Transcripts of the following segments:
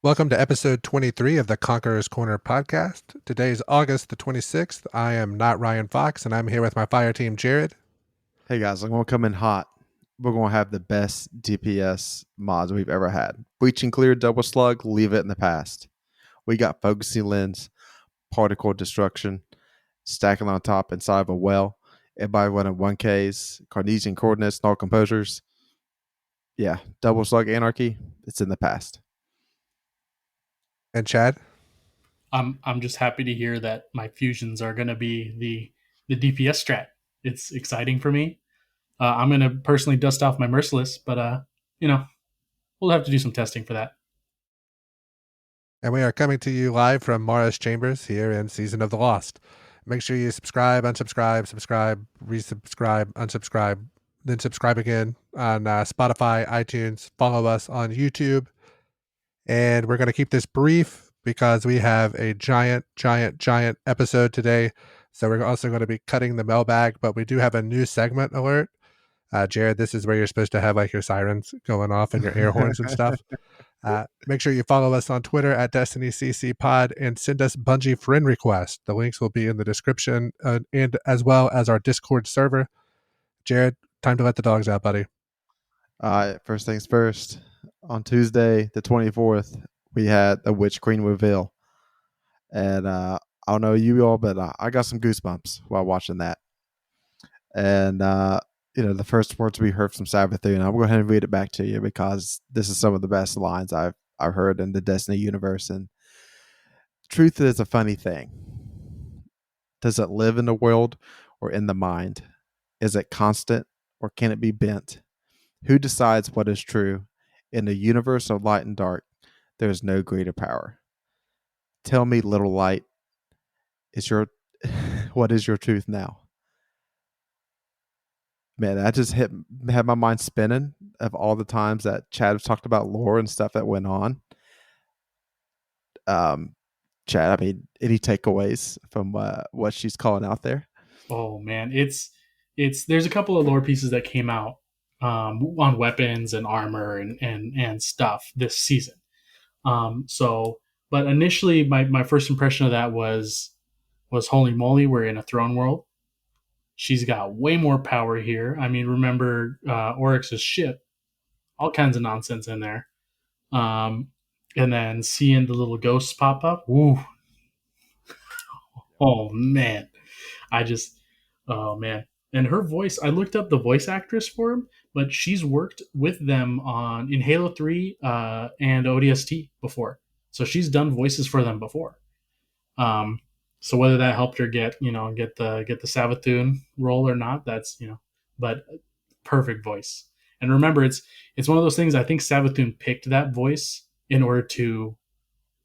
Welcome to episode 23 of the Conqueror's Corner podcast. Today is August the 26th. I am not Ryan Fox, and I'm here with my fire team, Jared. Hey guys, I'm going to come in hot. We're going to have the best DPS mods we've ever had. Breach and clear, double slug, leave it in the past. We got focusing lens, particle destruction, stacking on top inside of a well. Everybody running 1Ks, Cartesian coordinates, null composers. Yeah, double slug anarchy, it's in the past. And Chad. I'm just happy to hear that my fusions are going to be the DPS strat. It's exciting for me. I'm going to personally dust off my merciless, but you know, we'll have to do some testing for that. And we are coming to you live from Mara's Chambers here in Season of the Lost. Make sure you subscribe, unsubscribe, subscribe, resubscribe, unsubscribe, then subscribe again on Spotify, iTunes. Follow us on YouTube. And we're going to keep this brief because we have a giant episode today. So we're also going to be cutting the mailbag, but we do have a new segment alert. Jared, this is where you're supposed to have like your sirens going off and your air horns and stuff. Make sure you follow us on Twitter at DestinyCCPod and send us Bungie friend requests. The links will be in the description and as well as our Discord server. Jared, time to let the dogs out, buddy. All right, first things first. On Tuesday, the 24th, we had the Witch Queen reveal. And I don't know you all, but I got some goosebumps while watching that. And, the first words we heard from Savathun, I'll go ahead and read it back to you because this is some of the best lines I've heard in the Destiny universe. And truth is a funny thing. Does it live in the world or in the mind? Is it constant or can it be bent? Who decides what is true? In the universe of light and dark, there is no greater power. Tell me, little light, what is your truth now? Man, that just had my mind spinning of all the times that Chad was talked about lore and stuff that went on. Chad, I mean, any takeaways from what she's calling out there? Oh man, it's there's a couple of lore pieces that came out on weapons and armor and stuff this season. But initially, my first impression of that was holy moly, we're in a throne world. She's got way more power here. I mean, remember Oryx's ship, all kinds of nonsense in there. And then seeing the little ghosts pop up, woo! Oh man, I just, oh man. And her voice, I looked up the voice actress for him, but she's worked with them in Halo 3 and ODST before. So she's done voices for them before. So whether that helped her get the Savathun role or not, that's but perfect voice. And remember, it's one of those things. I think Savathun picked that voice in order to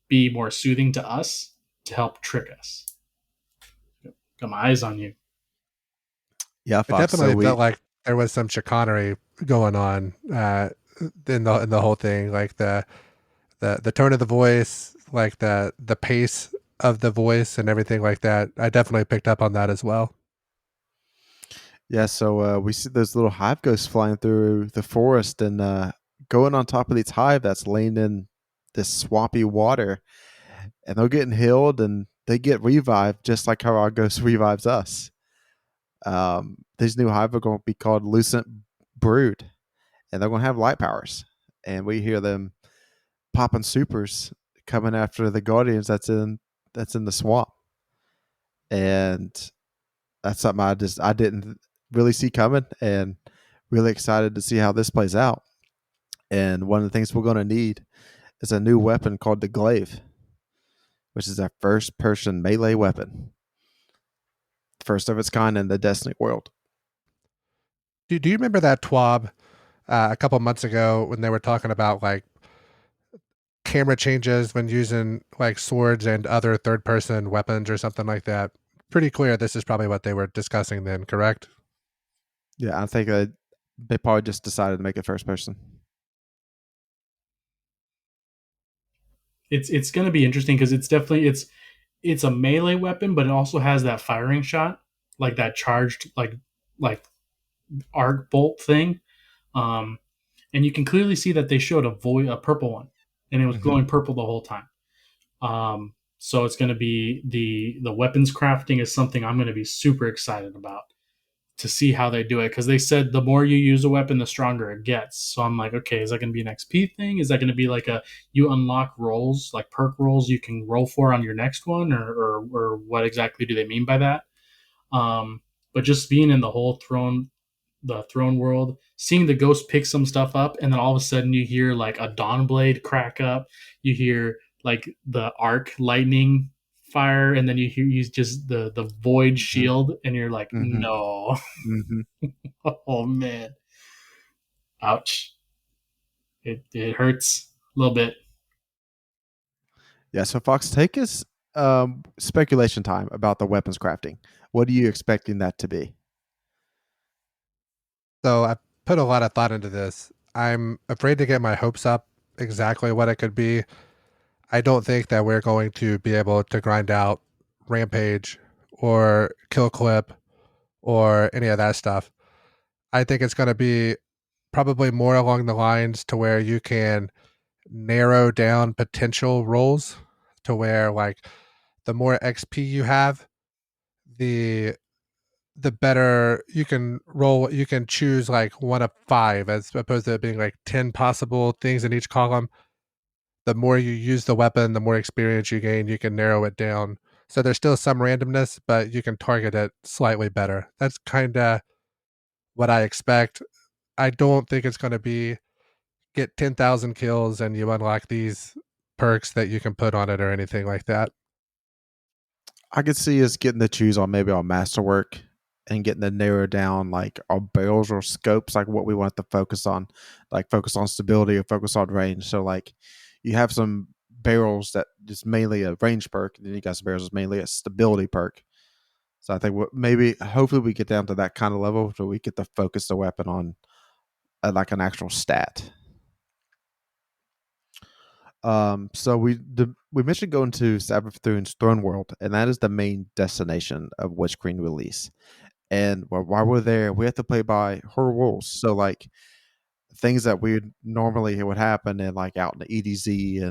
be more soothing to us to help trick us. Got my eyes on you. Yeah, It Fox. definitely felt like there was some chicanery going on in the whole thing, like the tone of the voice, like the pace of the voice and everything like that. I definitely picked up on that as well. Yeah, so we see those little hive ghosts flying through the forest and going on top of this hive that's laying in this swampy water, and they're getting healed and they get revived just like how our ghost revives us. These new hive are going to be called Lucent Brood, and they're going to have light powers, and we hear them popping supers coming after the guardians that's in the swamp, and that's something I didn't really see coming, and really excited to see how this plays out. And one of the things we're going to need is a new weapon called the glaive, which is a first-person melee weapon, first of its kind in the Destiny world. Do you remember that TWAB a couple months ago when they were talking about like camera changes when using like swords and other third-person weapons or something like that? Pretty clear this is probably what they were discussing then, correct? Yeah, I think they probably just decided to make it first person. It's going to be interesting because it's a melee weapon, but it also has that firing shot, like that charged like arc bolt thing. And you can clearly see that they showed a purple one and it was Mm-hmm. glowing purple the whole time. So it's going to be the weapons crafting is something I'm going to be super excited about to see how they do it, because they said the more you use a weapon, the stronger it gets. So I'm like, okay, is that going to be an XP thing? Is that going to be like a you unlock rolls, like perk rolls you can roll for on your next one, or what exactly do they mean by that? Um, but just being in the throne world, seeing the ghost pick some stuff up, and then all of a sudden you hear like a dawn blade crack up, you hear like the arc lightning fire, and then you hear use just the void Mm-hmm. shield, and you're like, Mm-hmm. no. Mm-hmm. Oh man, ouch! It hurts a little bit. Yeah. So Fox, take us speculation time about the weapons crafting. What are you expecting that to be? So I put a lot of thought into this. I'm afraid to get my hopes up exactly what it could be. I don't think that we're going to be able to grind out Rampage or Kill Clip or any of that stuff. I think it's going to be probably more along the lines to where you can narrow down potential roles to where like the more XP you have, the the better you can choose like one of five as opposed to it being like 10 possible things in each column. The more you use the weapon, the more experience you gain, you can narrow it down. So there's still some randomness, but you can target it slightly better. That's kind of what I expect. I don't think it's going to be get 10,000 kills and you unlock these perks that you can put on it or anything like that. I could see us getting to choose on maybe our masterwork and getting to narrow down like our barrels or scopes, like what we want to focus on, like focus on stability or focus on range. So like you have some barrels that just mainly a range perk, and then you got some barrels that's mainly a stability perk. So I think maybe hopefully we get down to that kind of level so we get to focus the weapon on like an actual stat. So we mentioned going to Savathun's Throne World, and that is the main destination of Witch Queen release. And while we're there, we have to play by her rules. So like things that we normally would happen in like out in the EDZ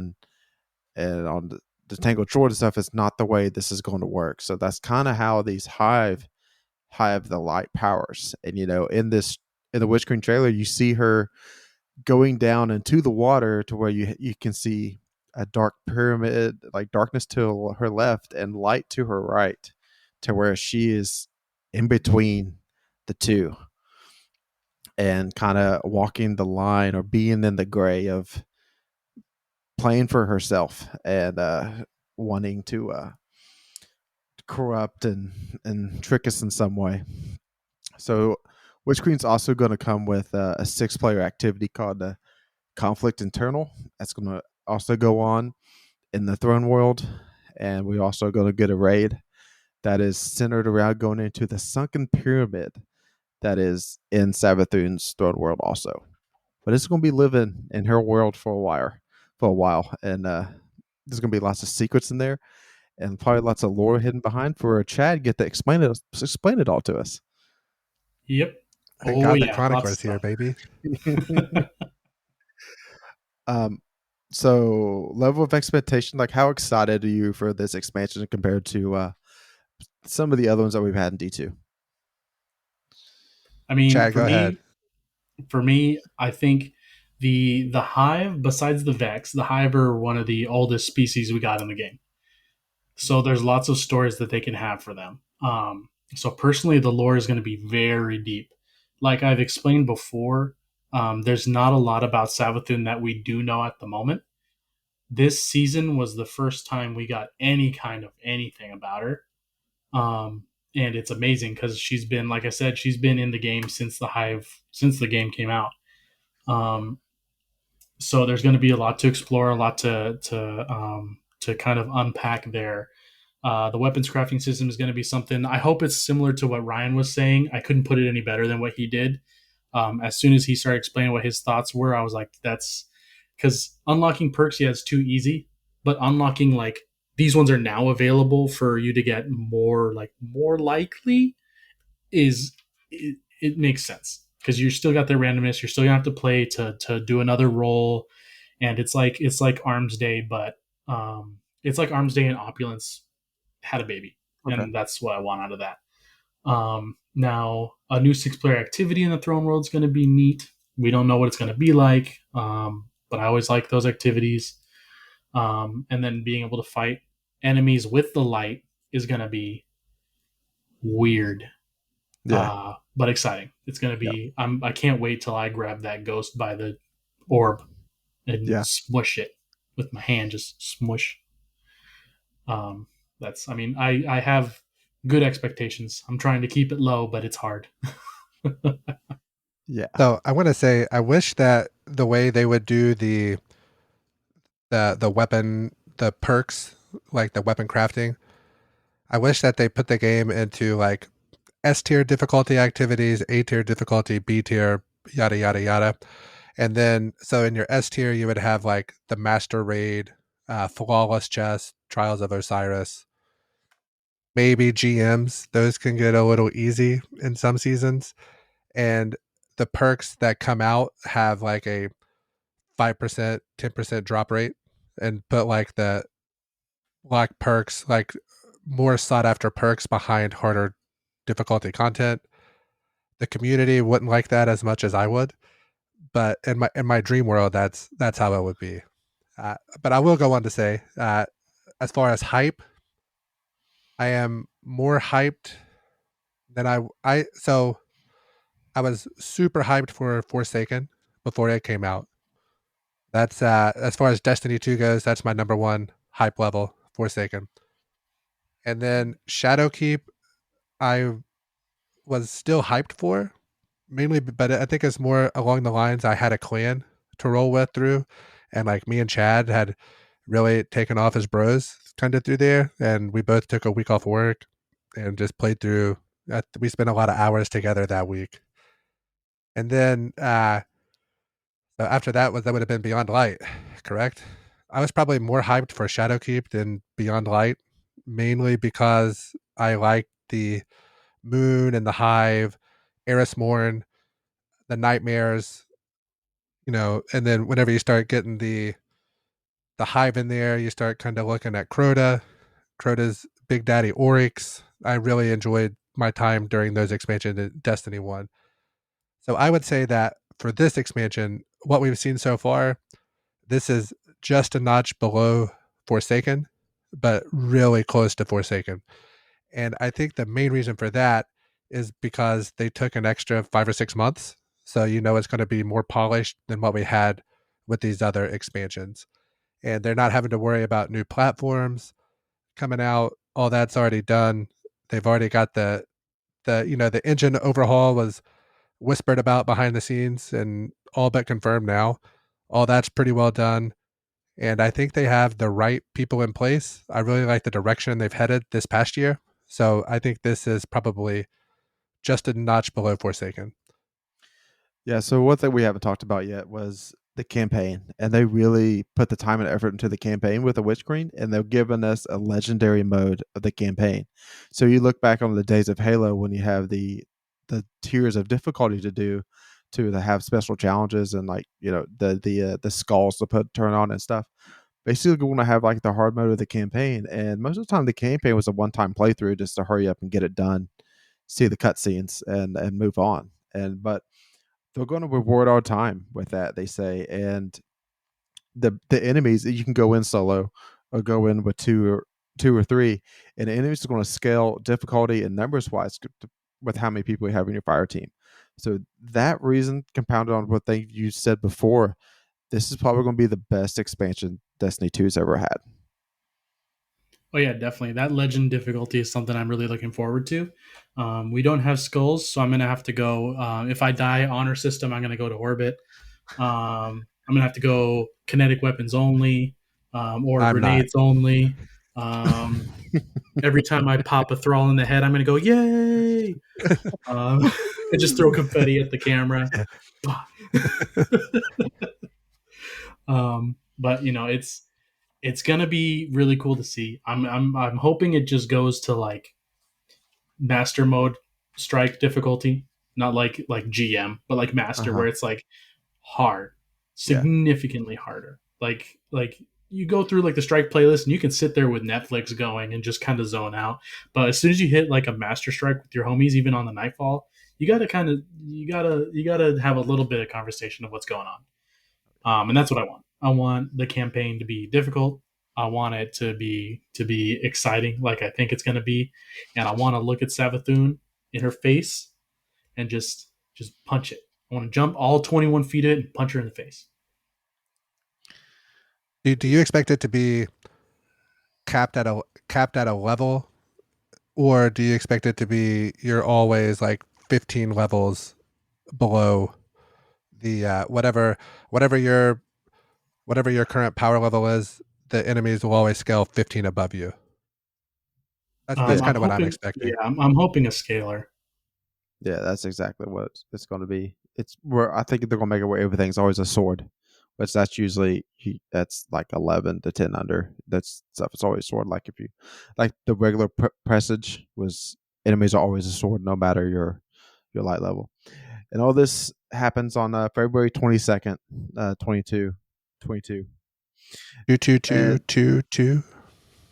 and on the Tangled Shore and stuff, is not the way this is going to work. So that's kind of how these hive the light powers. And in the Witch Queen trailer, you see her going down into the water to where you can see a dark pyramid, like darkness to her left and light to her right, to where she is in between the two and kind of walking the line or being in the gray of playing for herself and wanting to corrupt and trick us in some way. So Witch Queen's also going to come with a 6-player activity called the Conflict Internal. That's going to also go on in the Throne World, and we also going to get a raid that is centered around going into the Sunken Pyramid that is in Savathun's Throne World also. But it's going to be living in her world for a while, and there's going to be lots of secrets in there, and probably lots of lore hidden behind for Chad to get to explain it all to us. Yep. Thank Oh God the yeah, lots of Chronicler's here, stuff. baby. um, so level of expectation, like how excited are you for this expansion compared to some of the other ones that we've had in D2? I mean, Chad, go ahead. for me, I think the hive, besides the Vex, the hive are one of the oldest species we got in the game. So there's lots of stories that they can have for them. So personally, the lore is going to be very deep. Like I've explained before, there's not a lot about Savathun that we do know at the moment. This season was the first time we got any kind of anything about her. And it's amazing because she's been, like I said, she's been in the game since since the game came out. Um, so there's going to be a lot to explore, a lot to kind of unpack there. The weapons crafting system is going to be something. I hope it's similar to what Ryan was saying. I couldn't put it any better than what he did. As soon as he started explaining what his thoughts were, I was like, "That's because unlocking perks, yeah, it's too easy, but unlocking like these ones are now available for you to get more likely is it makes sense because you still got the randomness. You're still gonna have to play to do another roll, and it's like Arms Day, but it's like Arms Day and Opulence had a baby, Okay. and that's what I want out of that. Now, a new 6-player activity in the Throne World is going to be neat. We don't know what it's going to be like, but I always like those activities. And then being able to fight enemies with the light is going to be weird, Yeah. but exciting. It's going to Yeah. be. I can't wait till I grab that ghost by the orb and Yeah. smush it with my hand. Just smush. Um, that's. I mean, I have good expectations. I'm trying to keep it low, but it's hard. Yeah. So I want to say I wish that the way they would do the weapon, the perks, like the weapon crafting, I wish that they put the game into like S tier difficulty activities, A tier difficulty, B tier, yada yada yada. And then so in your S tier you would have like the Master Raid, Flawless Chess, Trials of Osiris, maybe GMs. Those can get a little easy in some seasons. And the perks that come out have like a 5%, 10% drop rate, and put like the like perks, like more sought after perks behind harder difficulty content. The community wouldn't like that as much as I would, but in my dream world, that's how it would be. But I will go on to say, as far as hype, I am more hyped than I. So I was super hyped for Forsaken before it came out. That's as far as Destiny 2 goes, that's my number one hype level, Forsaken. And then Shadowkeep, I was still hyped for, mainly, but I think it's more along the lines I had a clan to roll with through, and like me and Chad had really taken off as bros kind of through there, and we both took a week off work and just played through. We spent a lot of hours together that week, and then so after that would have been Beyond Light, correct? I was probably more hyped for Shadowkeep than Beyond Light, mainly because I liked the Moon and the Hive, Eris Morn, the Nightmares, and then whenever you start getting the Hive in there, you start kind of looking at Crota's Big Daddy Oryx. I really enjoyed my time during those expansions in Destiny 1. So I would say that for this expansion, what we've seen so far, this is just a notch below Forsaken, but really close to Forsaken. And I think the main reason for that is because they took an extra 5 or 6 months. So it's going to be more polished than what we had with these other expansions. And they're not having to worry about new platforms coming out. All that's already done. They've already got the engine overhaul was whispered about behind the scenes and all but confirmed now. All that's pretty well done. And I think they have the right people in place. I really like the direction they've headed this past year. So I think this is probably just a notch below Forsaken. Yeah. So one thing we haven't talked about yet was the campaign, and they really put the time and effort into the campaign with the Witch Queen, and they've given us a legendary mode of the campaign. So you look back on the days of Halo when you have the tiers of difficulty to have special challenges and like the skulls to turn on and stuff. Basically, we want to have like the hard mode of the campaign, and most of the time the campaign was a one-time playthrough just to hurry up and get it done, see the cutscenes, and move on. But they're going to reward our time with that, they say. And the enemies, you can go in solo or go in with two or three, and the enemies are going to scale difficulty and numbers wise with how many people you have in your fire team. So that reason, compounded on what you said before, this is probably going to be the best expansion Destiny 2's ever had. Oh yeah, definitely. That legend difficulty is something I'm really looking forward to. We don't have skulls, so I'm gonna have to go. If I die honor system, I'm gonna go to orbit. I'm gonna have to go kinetic weapons only, or I'm not. grenades only. Every time I pop a thrall in the head, I'm gonna go yay, and just throw confetti at the camera. But it's gonna be really cool to see. I'm hoping it just goes to like master mode strike difficulty, not like GM, but like master, Uh-huh. where it's like hard. significantly harder. Like you go through like the strike playlist and you can sit there with Netflix going and just kind of zone out. But as soon as you hit like a master strike with your homies, even on the nightfall, you gotta kind of you gotta have a little bit of conversation of what's going on. And that's what I want. I want the campaign to be difficult. I want it to be exciting, like I think it's going to be, and I want to look at Savathun in her face and just punch it. I want to jump all 21 feet in and punch her in the face. Do you expect it to be capped at a level, or do you expect it to be you're always like 15 levels below the whatever your current power level is? The enemies will always scale 15 above you. That's Yeah. kind of what I'm Hoping, expecting. I'm hoping a scalar. Yeah, that's exactly what it's going to be. It's where I think they're going to make it where everything's always a sword, which that's usually that's like 11 to 10 under. That's stuff. It's always sword. Like if you like the regular presage was enemies are always a sword, no matter your light level. And all this happens on February 22nd, 22. 22222.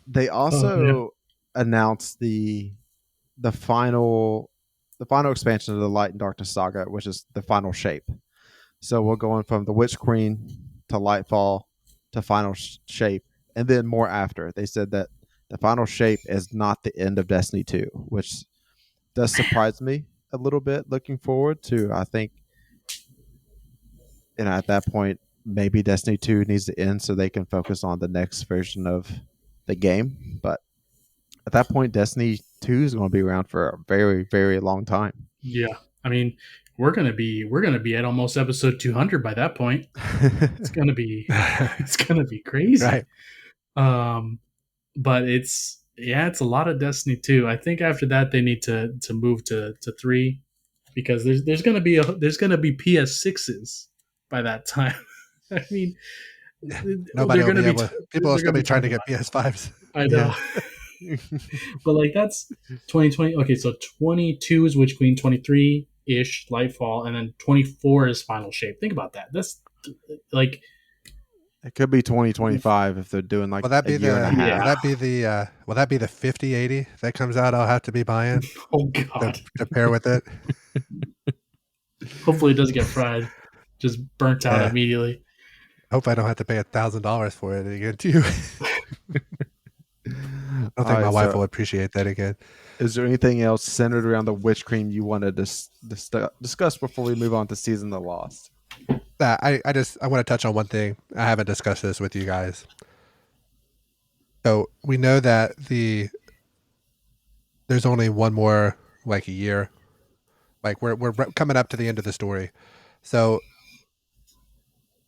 They also announced the final expansion of the Light and Darkness saga, which is the final shape. So we're going from the Witch Queen to Lightfall to final shape, and then more after. They said that the final shape is not the end of Destiny 2, which does surprise me a little bit. Looking forward to, I think, at that point, maybe Destiny 2 needs to end so they can focus on the next version of the game. But at that point, Destiny 2 is going to be around for a very, very long time. Yeah, I mean, we're gonna be at almost episode 200 by that point. It's gonna be crazy. Right. But it's a lot of Destiny 2. I think after that they need to move to 3 because there's gonna be PS6s by that time. I mean, Nobody will be able. People will they're still gonna be trying to get talking PS5s. about it. I know. But like that's 2020. Okay, so 22 is Witch Queen, 23 ish Lightfall, and then 24 is Final Shape. Think about that. That's like It could be 2025 if they're doing like Will that a be year and a the? half. Will that be the 5080 that comes out? I'll have to be buying oh god. to pair with it. Hopefully it doesn't get fried, just burnt out Yeah. immediately. Hope I don't have to pay $1,000 for it again too. I don't think my wife will appreciate that again. Is there anything else centered around the Witch Queen you wanted to discuss before we move on to Season of the Lost? I want to touch on one thing. I haven't discussed this with you guys. So we know that there's only one more like a year. Like we're coming up to the end of the story. So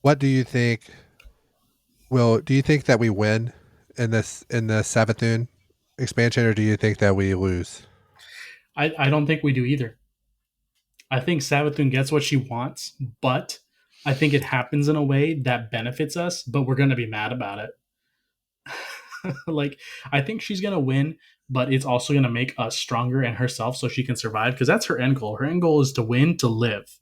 what do you think? Do you think that we win in the Savathun expansion, or do you think that we lose? I don't think we do either. I think Savathun gets what she wants, but I think it happens in a way that benefits us, but we're going to be mad about it. Like, I think she's going to win, but it's also going to make us stronger and herself so she can survive because that's her end goal. Her end goal is to win, to live.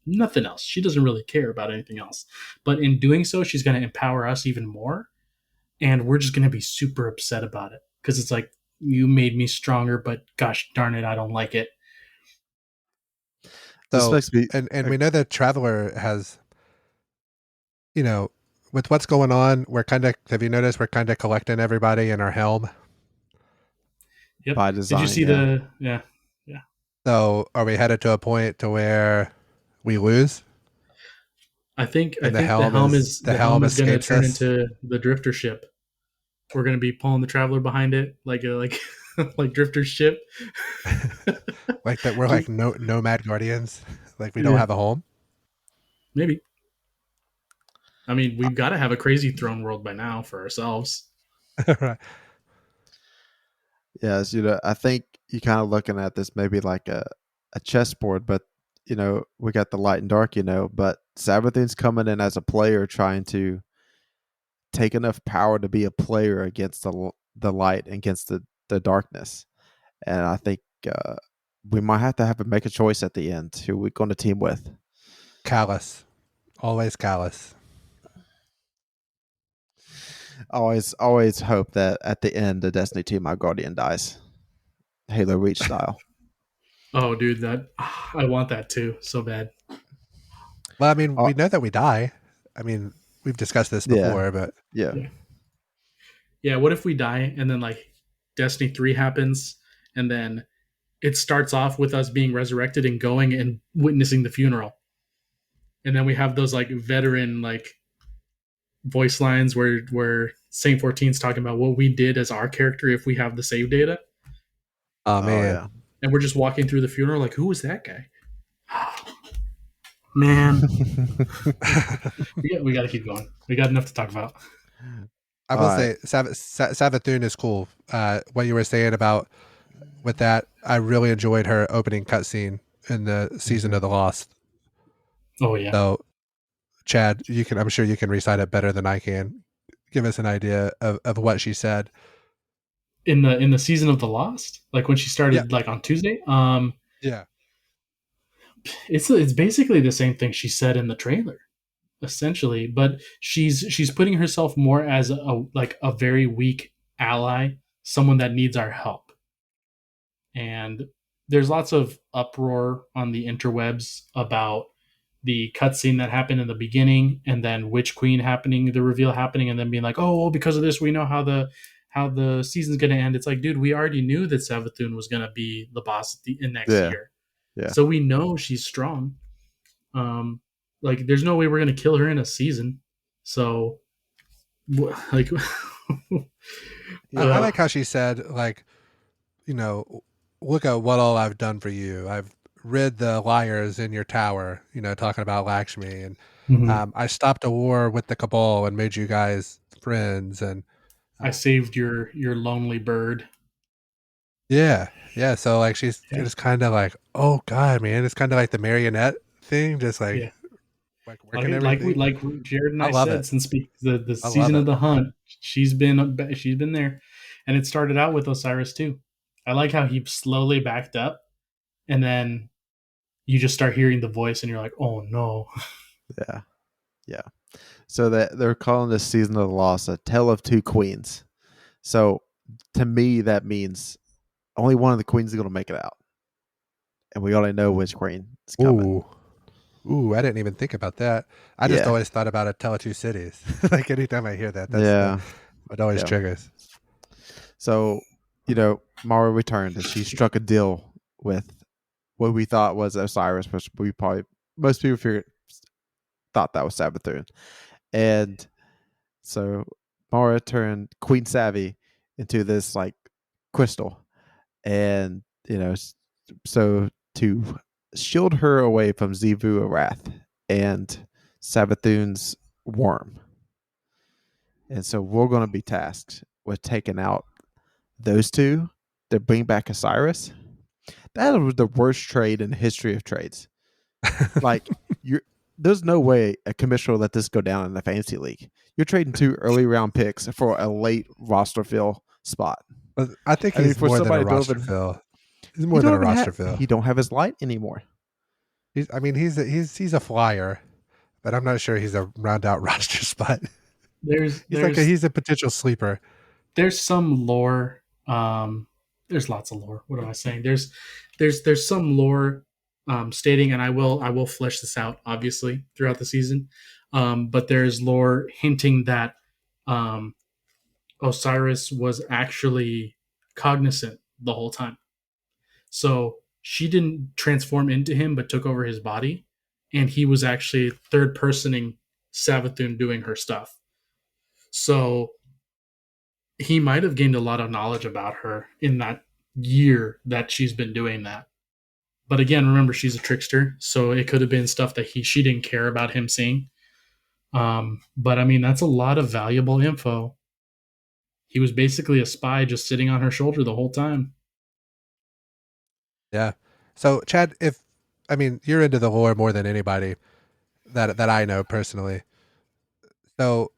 Nothing else. She doesn't really care about anything else. But in doing so, she's going to empower us even more. And we're just going to be super upset about it because it's like, you made me stronger, but gosh darn it, I don't like it. So, and we know that Traveler has, with what's going on, have you noticed we're kind of collecting everybody in our helm? Yep. By design. Did you see yeah. So are we headed to a point to where we lose? I think the helm is going to turn us into the drifter ship. We're going to be pulling the Traveler behind it like Drifter's ship. Like that we're like nomad guardians. Like we don't have a home. Maybe. I mean, we've got to have a crazy throne world by now for ourselves. Right. Yes, I think you're kind of looking at this maybe like a chessboard, but we got the light and dark, but Savathun's coming in as a player trying to take enough power to be a player against the light, against the darkness. And I think we might have to make a choice at the end who we're going to team with. Callus. Always Callus. Always hope that at the end of Destiny 2, my Guardian dies, Halo Reach style. Oh, dude, that I want that too so bad. Well, I mean, Oh we know that we die. I mean, we've discussed this yeah, before, but yeah, Yeah, yeah. What if we die and then like Destiny 3 happens, and then it starts off with us being resurrected and going and witnessing the funeral, and then we have those like veteran like voice lines where Saint 14's talking about what we did as our character if we have the save data, oh oh man. yeah. and we're just walking through the funeral like, who was that guy? Man, we got to keep going. We got enough to talk about. I All will right. say Savathun is cool. What you were saying about with that, I really enjoyed her opening cutscene in the season Mhm. of the Lost. Oh yeah, So, Chad, I'm sure you can recite it better than I can. Give us an idea of what she said. in the season of the Lost, like when she Yeah, started like on Tuesday. yeah. It's basically the same thing she said in the trailer, essentially, but she's putting herself more as a like a very weak ally, someone that needs our help. And there's lots of uproar on the interwebs about the cutscene that happened in the beginning, and then Witch Queen happening, the reveal happening, and then being like, oh, well, because of this, we know how the season's going to end. It's like, dude, we already knew that Savathun was going to be the boss in next Yeah, year, yeah. so we know she's strong. Um, like, there's no way we're going to kill her in a season. So, like, I like how she said, like, you know, look at what all I've done for you. I've rid the liars in your tower, talking about Lakshmi. And mhm. I stopped a war with the Cabal and made you guys friends. And I uh, saved your lonely bird. yeah, yeah. So, like, she's Yeah, just kind of like, oh, God, man. It's kind of like the marionette thing, just yeah. like working Like we everything. like Jared and I I love said it. since the I love season of it. the hunt, she's been there, and it started out with Osiris too. I like how he slowly backed up, and then you just start hearing the voice, and you're like, oh no. Yeah, yeah. So that they're calling this season of the Lost a tale of two queens. So to me, that means only one of the queens is going to make it out, and we already know which queen is coming. Ooh. Ooh, I didn't even think about that. I just Yeah, always thought about a Tell Two Cities. Like anytime I hear that, that's the yeah, what always yeah. triggers. So Mara returned, and she struck a deal with what we thought was Osiris, which we probably most people thought that was Sabathun. And so Mara turned Queen Savvy into this like crystal, and so to shield her away from Zivu Arath and Savathun's worm. And so we're going to be tasked with taking out those two to bring back Osiris. That was the worst trade in the history of trades. Like you're there's no way a commissioner will let this go down in the fantasy league. You're trading two early round picks for a late roster fill spot. But I think I mean, he's for more than a somebody don't roster even fill. He's he more than don't a even have roster fill. he don't have his light anymore. I mean, he's a flyer, but I'm not sure he's a round out roster spot. There's He's a potential sleeper. there's some lore. There's lots of lore. What am I saying? There's some lore stating, and I will flesh this out obviously throughout the season. But there's lore hinting that um, Osiris was actually cognizant the whole time. So she didn't transform into him, but took over his body, and he was actually third personing Savathun doing her stuff. So he might have gained a lot of knowledge about her in that year that she's been doing that. But again, remember she's a trickster, so it could have been stuff that she didn't care about him seeing. But I mean, that's a lot of valuable info. He was basically a spy just sitting on her shoulder the whole time. Yeah. So Chad, if I mean you're into the lore more than anybody that I know personally. So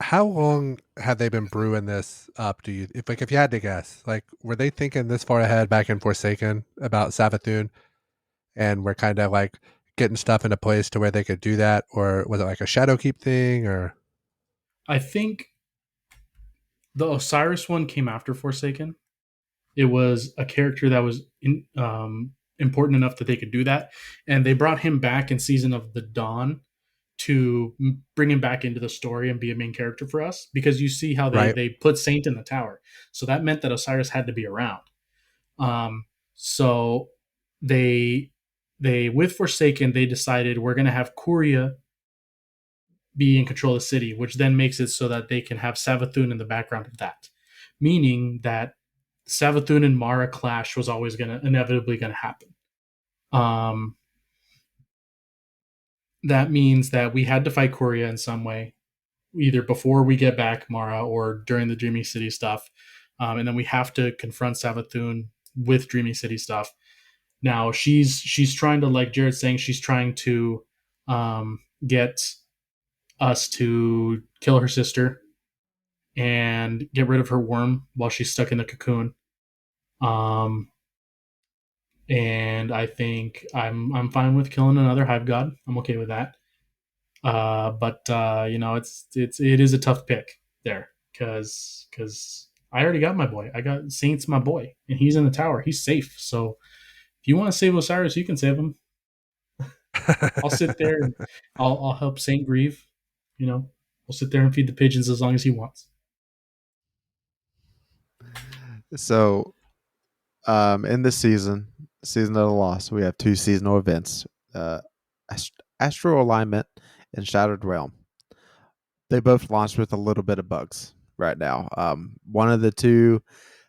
how long have they been brewing this up? Do you if you had to guess, like were they thinking this far ahead back in Forsaken about Savathun and we're kind of like getting stuff into place to where they could do that, or was it like a Shadowkeep thing, or I think The Osiris one came after Forsaken. It was a character that was important enough that they could do that, and they brought him back in Season of the Dawn to bring him back into the story and be a main character for us, because you see how Right. they put Saint in the tower, so that meant that Osiris had to be around. So they with Forsaken, they decided we're going to have Kuria be in control of the city, which then makes it so that they can have Savathun in the background of that, meaning that Savathun and Mara clash was always inevitably going to happen. That means that we had to fight Kuria in some way, either before we get back Mara or during the Dreamy City stuff. And then we have to confront Savathun with Dreamy City stuff. Now she's trying to, like Jared's saying, she's trying to get us to kill her sister and get rid of her worm while she's stuck in the cocoon. And I think I'm fine with killing another hive god. I'm okay with that. But you know, it is a tough pick there, because I already got my boy. I got Saint's my boy, and he's in the tower. He's safe. So if you want to save Osiris, you can save him. I'll sit there and I'll help Saint grieve. You know, we'll sit there and feed the pigeons as long as he wants. So, in this season of the Lost, we have two seasonal events: Astral Alignment and Shattered Realm. They both launched with a little bit of bugs right now. One of the two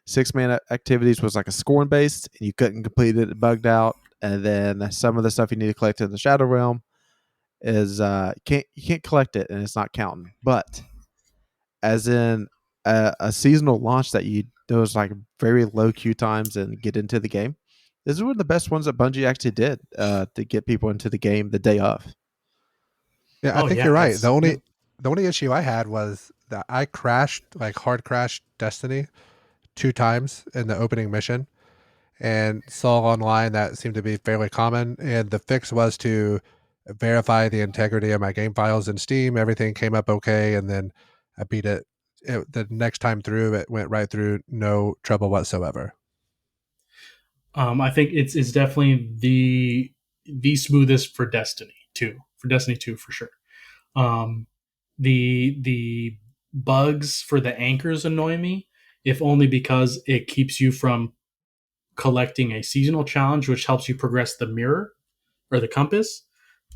6-man activities was like a scoring based, and you couldn't complete it, bugged out. And then some of the stuff you need to collect in the Shadow Realm is you can't collect it, and it's not counting. But as in a seasonal launch that you those like very low queue times and get into the game, this is one of the best ones that Bungie actually did to get people into the game the day of. Yeah, I think you're right. The only issue I had was that I crashed, like hard crashed Destiny 2 times in the opening mission, and saw online that seemed to be fairly common. And the fix was to verify the integrity of my game files in Steam. Everything came up okay, and then I beat it. The next time through, it went right through, no trouble whatsoever. I think it's definitely the smoothest for Destiny 2. For Destiny 2 for sure. The bugs for the anchors annoy me, if only because it keeps you from collecting a seasonal challenge, which helps you progress the mirror or the compass.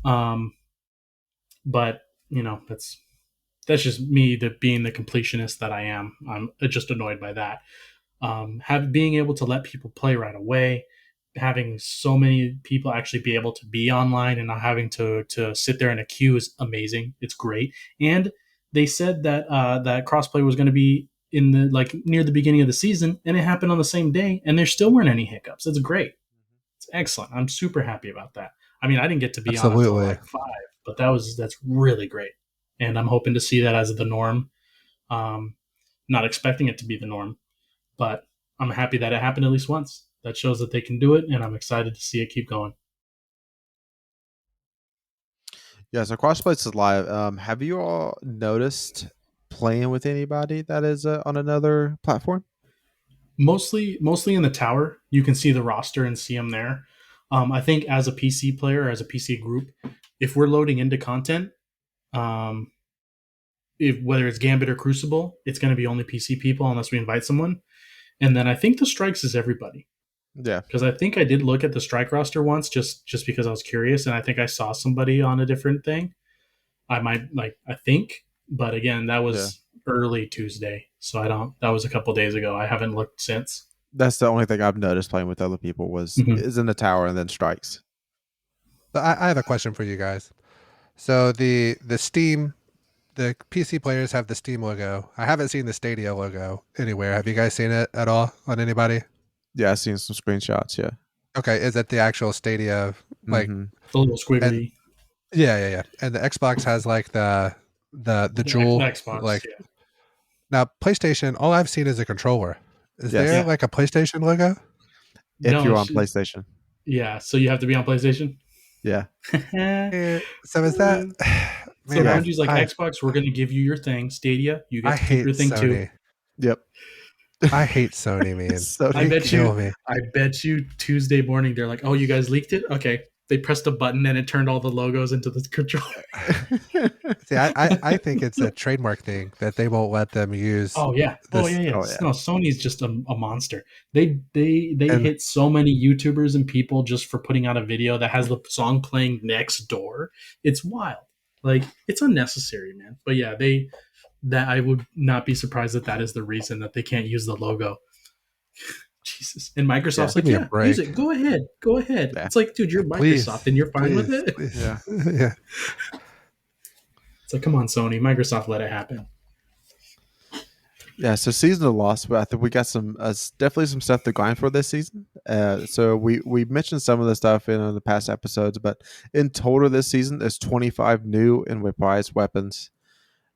But you know, that's just me, being the completionist that I am. I'm just annoyed by that. Being able to let people play right away, having so many people actually be able to be online and not having to sit there in a queue is amazing. It's great. And they said that that crossplay was going to be in the like near the beginning of the season, and it happened on the same day, and there still weren't any hiccups. That's great. It's excellent. I'm super happy about that. I mean, I didn't get to be on until Absolutely. like 5, but that's really great, and I'm hoping to see that as the norm. Um, Not expecting it to be the norm, but I'm happy that it happened at least once. That shows that they can do it, and I'm excited to see it keep going. Yeah, so Crossplates is live. Have you all noticed playing with anybody that is on another platform? Mostly in the tower, you can see the roster and see them there. I think as a PC player, as a PC group, if we're loading into content, um, if whether it's Gambit or Crucible, it's going to be only PC people unless we invite someone. And then I think the strikes is everybody, Yeah, because I think I did look at the strike roster once just because I was curious, and I think I saw somebody on a different thing. I think, but again, that yeah. was early Tuesday, so I don't. That was a couple days ago. I haven't looked since. That's the only thing I've noticed playing with other people was Mhm. is in the tower and then strikes. But I have a question for you guys. So the Steam, the PC players have the Steam logo. I haven't seen the Stadia logo anywhere. Have you guys seen it at all on anybody? Yeah, I've seen some screenshots. Yeah. Okay, is it the actual Stadia, like? Mm-hmm. The little And squiggly, yeah. And the Xbox has like the the jewel. Xbox, Like, yeah. now PlayStation, all I've seen is a controller. Is there Yes, Yeah. like a PlayStation logo? if No, you're on PlayStation. yeah. So you have to be on PlayStation. Yeah. So is that So man? Yeah. Bungie's like, Xbox, we're going to give you your thing. Stadia, you I get to keep hate your thing too. Sony. Yep. I hate Sony, man. So I They bet kill you. me. I bet you Tuesday morning they're like, "Oh, you guys leaked it? Okay." They pressed a button and it turned all the logos into the controller. See, I think it's a trademark thing that they won't let them use Oh yeah. Oh yeah. this. Yeah. Oh yeah. No, Sony's just a monster. They And hit so many YouTubers and people just for putting out a video that has the song playing next door. It's wild. Like it's unnecessary, man. But yeah, that I would not be surprised that that is the reason that they can't use the logo. Jesus. And Yeah. Microsoft's give like, me a yeah, use break, it. Go ahead. Go ahead. Yeah. It's like, dude, you're Microsoft please, and you're fine with please, it. please. Yeah. Yeah. It's like, come on, Sony. Microsoft let it happen. Yeah, so season of Lost, but I think we got some definitely some stuff to grind for this season. So we mentioned some of the stuff in the past episodes, but in total this season there's 25 new and reprised weapons.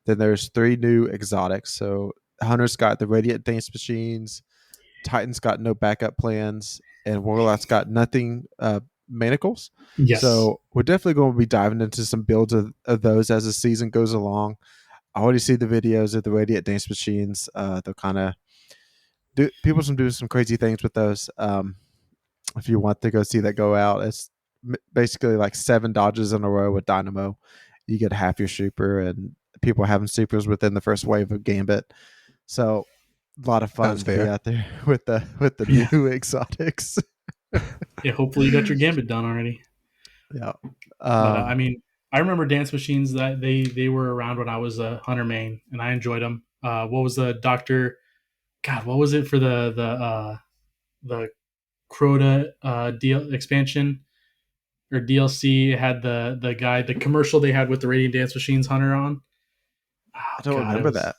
Then there's 3 new exotics. So Hunter's got the Radiant Dance Machines, Titan's got no backup plans, and Warlock's got nothing manacles. Yes. So we're definitely going to be diving into some builds of those as the season goes along. I already see the videos of the Radiant Dance Machines. They'll kind of people some do some crazy things with those. If you want to go see that go out, it's basically like 7 dodges in a row with Dynamo. You get half your super, and people having supers within the first wave of Gambit. So a lot of fun Sounds to be fair. out there with the Yeah. new exotics. Yeah. Hopefully you got your Gambit done already. Yeah. But I mean, I remember dance machines that they were around when I was a Hunter main, and I enjoyed them. What was the Doctor? God, what was it for the Crota deal expansion or DLC? It had the guy, the commercial they had with the Radiant Dance Machines Hunter on. Oh I don't God, it remember was. that.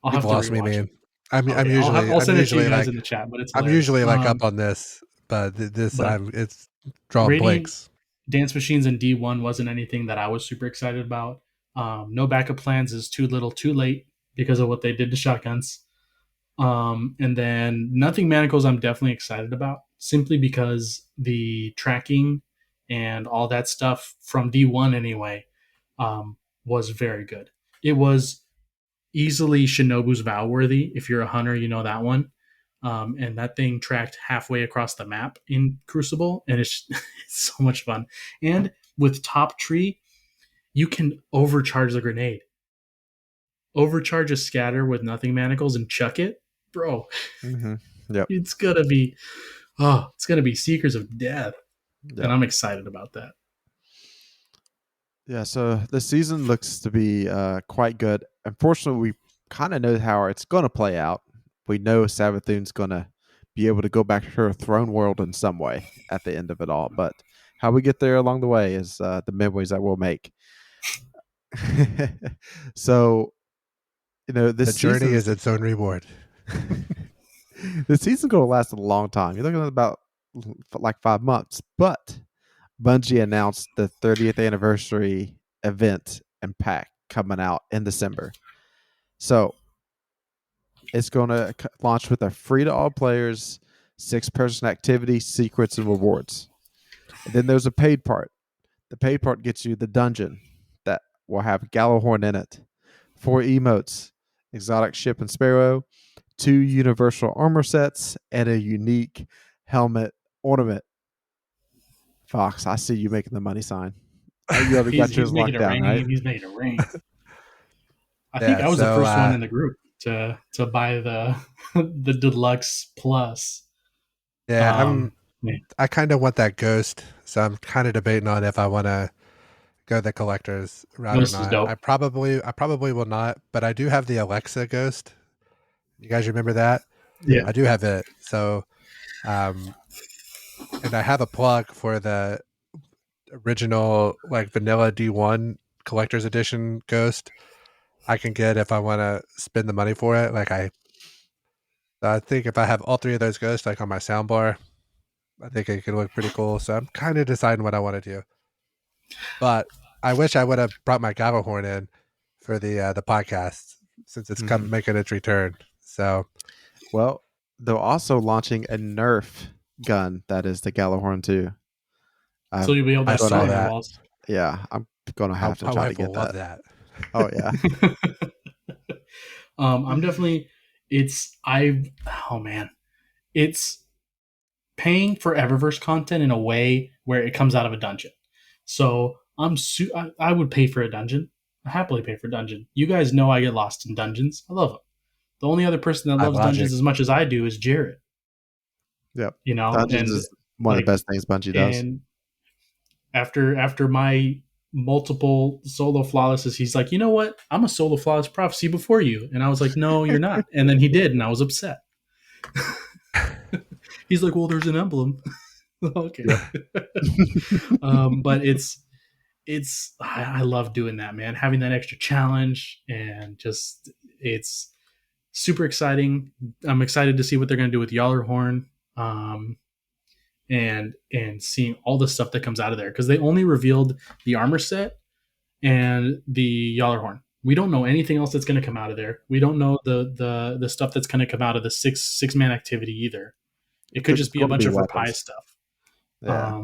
I'll You've have to lost me, rewatch man. it. Okay, I'll I'm send it to you usually guys like in the chat, but it's I'm hilarious. usually like up on this, but this But it's drawing Radiant blanks. Dance Machines in D1 wasn't anything that I was super excited about. No backup plans is too little, too late because of what they did to shotguns. And then Nothing Manacles, I'm definitely excited about simply because the tracking and all that stuff from D1 anyway was very good. It was easily Shinobu's Vow worthy. If you're a hunter, you know that one. And that thing tracked halfway across the map in Crucible, and it's, it's so much fun. And with Top Tree, you can overcharge the grenade, overcharge a scatter with Nothing Manacles, and chuck it, bro. Mm-hmm. Yep. It's gonna be Seekers of Death, and Yep. I'm excited about that. Yeah, so the season looks to be quite good. Unfortunately, we kind of know how it's going to play out. We know Savathun's going to be able to go back to her throne world in some way at the end of it all. But how we get there along the way is the memories that we'll make. So, The this journey season is its own reward. the season's going to last a long time. You're looking at about like 5 months, but Bungie announced the 30th anniversary event and pack coming out in December. So it's going to launch with a free to all players 6-person activity, secrets, and rewards. And then there's a paid part. The paid part gets you the dungeon that will have Gallowhorn in it, 4 emotes, exotic ship and sparrow, 2 universal armor sets, and a unique helmet ornament. Fox, I see you making the money sign. You already got yours He's making locked it down, rain. right? He's making it rain. I think Yeah, I was the so first one in the group to buy the the deluxe plus. yeah, Yeah. I kind of want that ghost, so I'm kind of debating on if I want to go the collector's route or Ghost is not. dope. I probably will not, but I do have the Alexa ghost. You guys remember that? Yeah. I do have it. So, um, and I have a plug for the original like vanilla D1 collector's edition ghost. I can get if I want to spend the money for it. I think if I have all 3 of those ghosts like on my soundbar, I think it could look pretty cool. So I'm kind of deciding what I want to do. But I wish I would have brought my Gavahorn in for the podcast since it's come making its return. So Well, they're also launching a Nerf gun that is the Gallowhorn too. So you'll be able to I have saw on your that. walls. Yeah, I'm gonna have to my try to wife will get love that. that. Oh yeah, I'm definitely oh man, it's paying for Eververse content in a way where it comes out of a dungeon. So I would pay for a dungeon. I happily pay for a dungeon. You guys know I get lost in dungeons. I love them. The only other person that By loves logic. dungeons as much as I do is Jared. Yep. You know, Dungeons and is one of the best things Bungie does. and after my multiple solo flawlesses, he's like, you know what? I'm a solo flawless prophecy before you, and I was like, no, you're not. And then he did, and I was upset. He's like, well, there's an emblem. Okay. But I love doing that, man. Having that extra challenge, and just it's super exciting. I'm excited to see what they're going to do with Yallarhorn, and seeing all the stuff that comes out of there, because they only revealed the armor set and the Yallarhorn. We don't know anything else that's going to come out of there. We don't know the stuff that's going to come out of the six man activity either. It could just be a bunch of Rapai stuff. Yeah.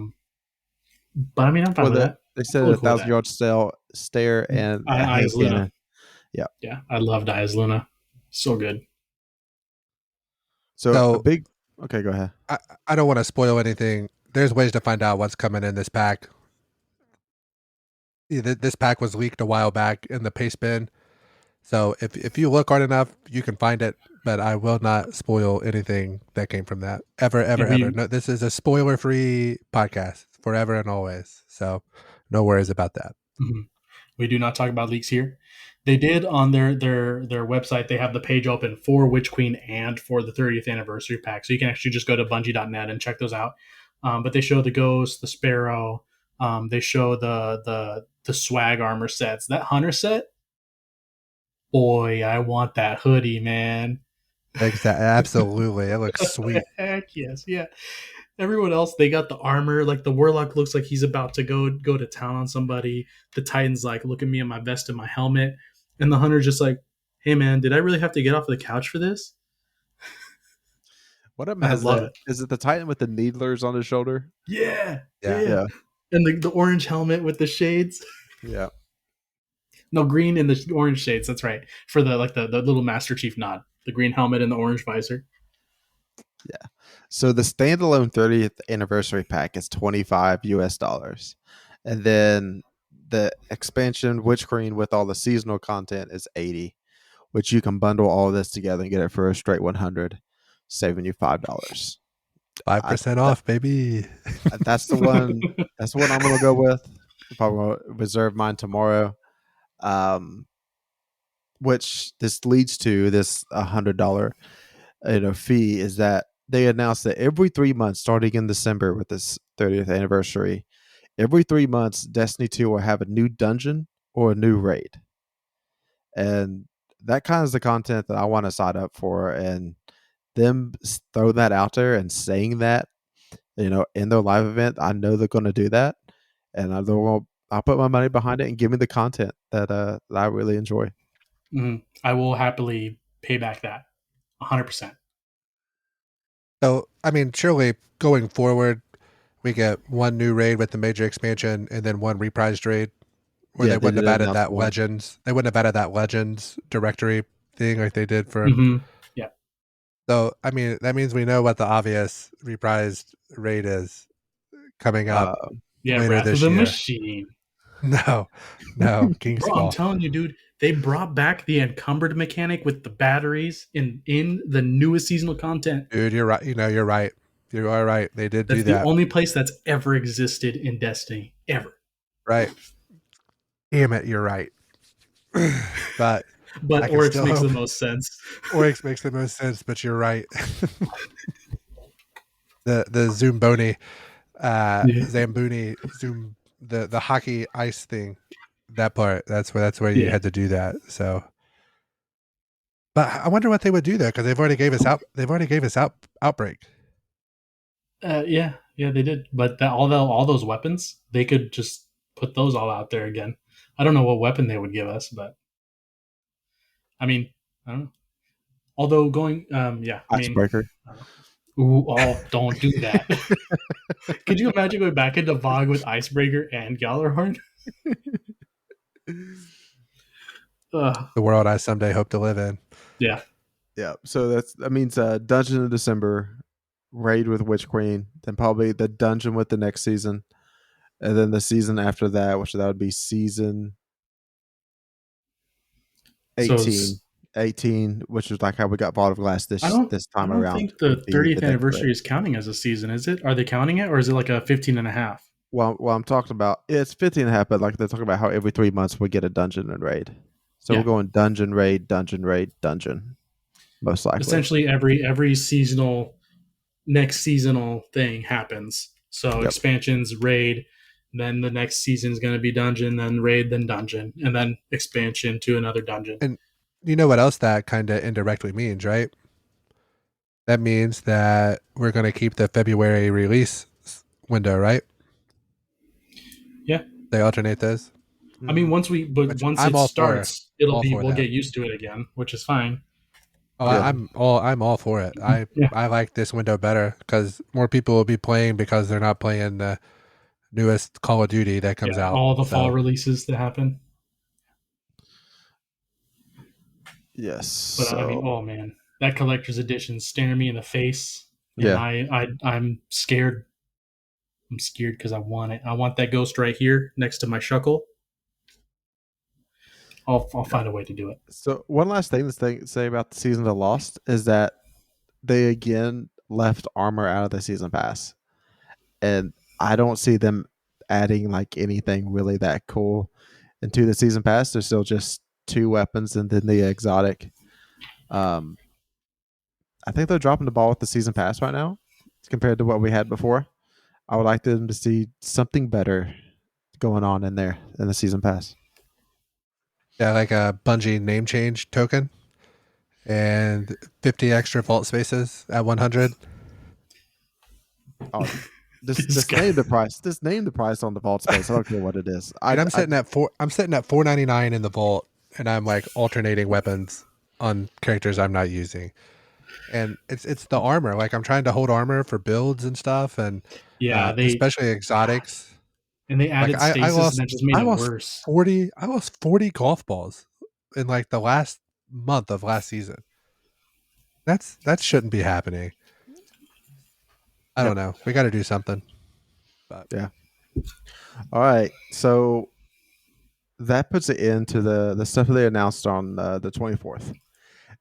But I mean, I'm fine with that. They said a 1,000-yard stare and Eyes Luna. Yeah. Yeah, I loved Eyes Luna. So good. So a big... Okay, go ahead. I don't want to spoil anything. There's ways to find out what's coming in this pack. This pack was leaked a while back in the paste bin. So if you look hard enough, you can find it. But I will not spoil anything that came from that. Ever. No, this is a spoiler-free podcast forever and always. So no worries about that. Mm-hmm. We do not talk about leaks here. They did on their website, they have the page open for Witch Queen and for the 30th anniversary pack. So you can actually just go to bungie.net and check those out. But they show the Ghost, the Sparrow. They show the swag armor sets. That Hunter set, boy, I want that hoodie, man. Exactly. Absolutely. It looks sweet. Heck yes. Yeah. Everyone else, they got the armor. Like the Warlock looks like he's about to go to town on somebody. The Titan's like, look at me in my vest and my helmet. And the Hunter's just like, hey man, did I really have to get off the couch for this? What has that? Is it the Titan with the needlers on his shoulder? Yeah. And the orange helmet with the shades. Yeah. No, green and the orange shades. That's right. For the little Master Chief nod. The green helmet and the orange visor. Yeah. So the standalone 30th anniversary pack is $25. And then the expansion Witch Queen with all the seasonal content is $80, which you can bundle all of this together and get it for a straight $100, saving you $5. 5% off, baby. That's the one. That's the one I'm going to go with. I'm probably going to reserve mine tomorrow. Which this leads to this $100 fee is that they announced that every 3 months, starting in December with this 30th anniversary, every 3 months, Destiny 2 will have a new dungeon or a new raid. And that kind of is the content that I want to sign up for. And them throw that out there and saying that, in their live event, I know they're going to do that. And I'll put my money behind it and give me the content that I really enjoy. Mm-hmm. I will happily pay back that 100%. So, I mean, surely going forward, we get one new raid with the major expansion and then one reprised raid where they wouldn't have added that Legends. They wouldn't have added that Legends directory thing like they did for. Mm-hmm. Yeah. So, I mean, that means we know what the obvious reprised raid is coming up. Later Wrath this of the year. Machine. No, King's Bro, I'm telling you, dude, they brought back the encumbered mechanic with the batteries in the newest seasonal content. Dude, you're right. You're right. You are right. They did do that. That's the only place that's ever existed in Destiny, ever. Right. Damn it, you're right. But Oryx makes the most sense. Oryx makes the most sense, but you're right. the Zamboni, Zoom, the hockey ice thing, that part. That's where you had to do that. So, but I wonder what they would do there because they've already gave us Outbreak. Yeah, they did. But all those weapons, they could just put those all out there again. I don't know what weapon they would give us, but I mean, I don't know. Although going, Icebreaker. Don't do that. Could you imagine going back into VOG with Icebreaker and Gjallarhorn? The world I someday hope to live in. Yeah. Yeah. So that means dungeon in December, raid with Witch Queen, then probably the dungeon with the next season, and then the season after that, which that would be season So 18, 18, which is like how we got Vault of Glass this I time don't around, think the would be the 30th next raid. anniversary is counting as a season, is it? Are they counting it, or is it like a 15 and a half? Well, I'm talking about it's 15 and a half, but like they're talking about how every 3 months we get a dungeon and raid. So we're Yeah. going dungeon, raid, dungeon, raid, dungeon, most likely. Essentially, every seasonal next seasonal thing happens. So Yep. expansions, raid, then the next season is going to be dungeon, then raid, then dungeon, and then expansion to another dungeon. And you know what else that kind of indirectly means, right? That means that we're going to keep the February release window, right? Yeah. They alternate those. I mean, Which once I'm it all for. starts, it'll All be for we'll that. get used to it again, which is fine. Oh, Yeah. I'm all for it. Yeah. I like this window better because more people will be playing because they're not playing the newest Call of Duty that comes Yeah, out. all the fall So releases that happen. Yes. But I mean, So oh man, that collector's edition staring me in the face, and yeah. I'm scared. I'm scared because I want it. I want that ghost right here next to my shuckle. I'll find a way to do it. So one last thing to say about the season of Lost is that they again left armor out of the season pass, and I don't see them adding like anything really that cool into the season pass. There's still just 2 weapons and then the exotic. Um, I think they're dropping the ball with the season pass right now compared to what we had before. I would like them to see something better going on in there in the season pass. yeah, like a Bungie name change token and 50 extra vault spaces at 100. Oh, This just guy. name the price. Just name the price on the vault space. I don't care what it is. And I'm sitting at $4.99 in the vault, and I'm like alternating weapons on characters I'm not using. And it's the armor. Like I'm trying to hold armor for builds and stuff, and Yeah, especially exotics. and they Like added stasis, and that just made I it lost worse. 40 golf balls in like the last month of last season. That shouldn't be happening. I don't know. We got to do something. But Yeah. All right. So that puts it into the stuff they announced on the 24th.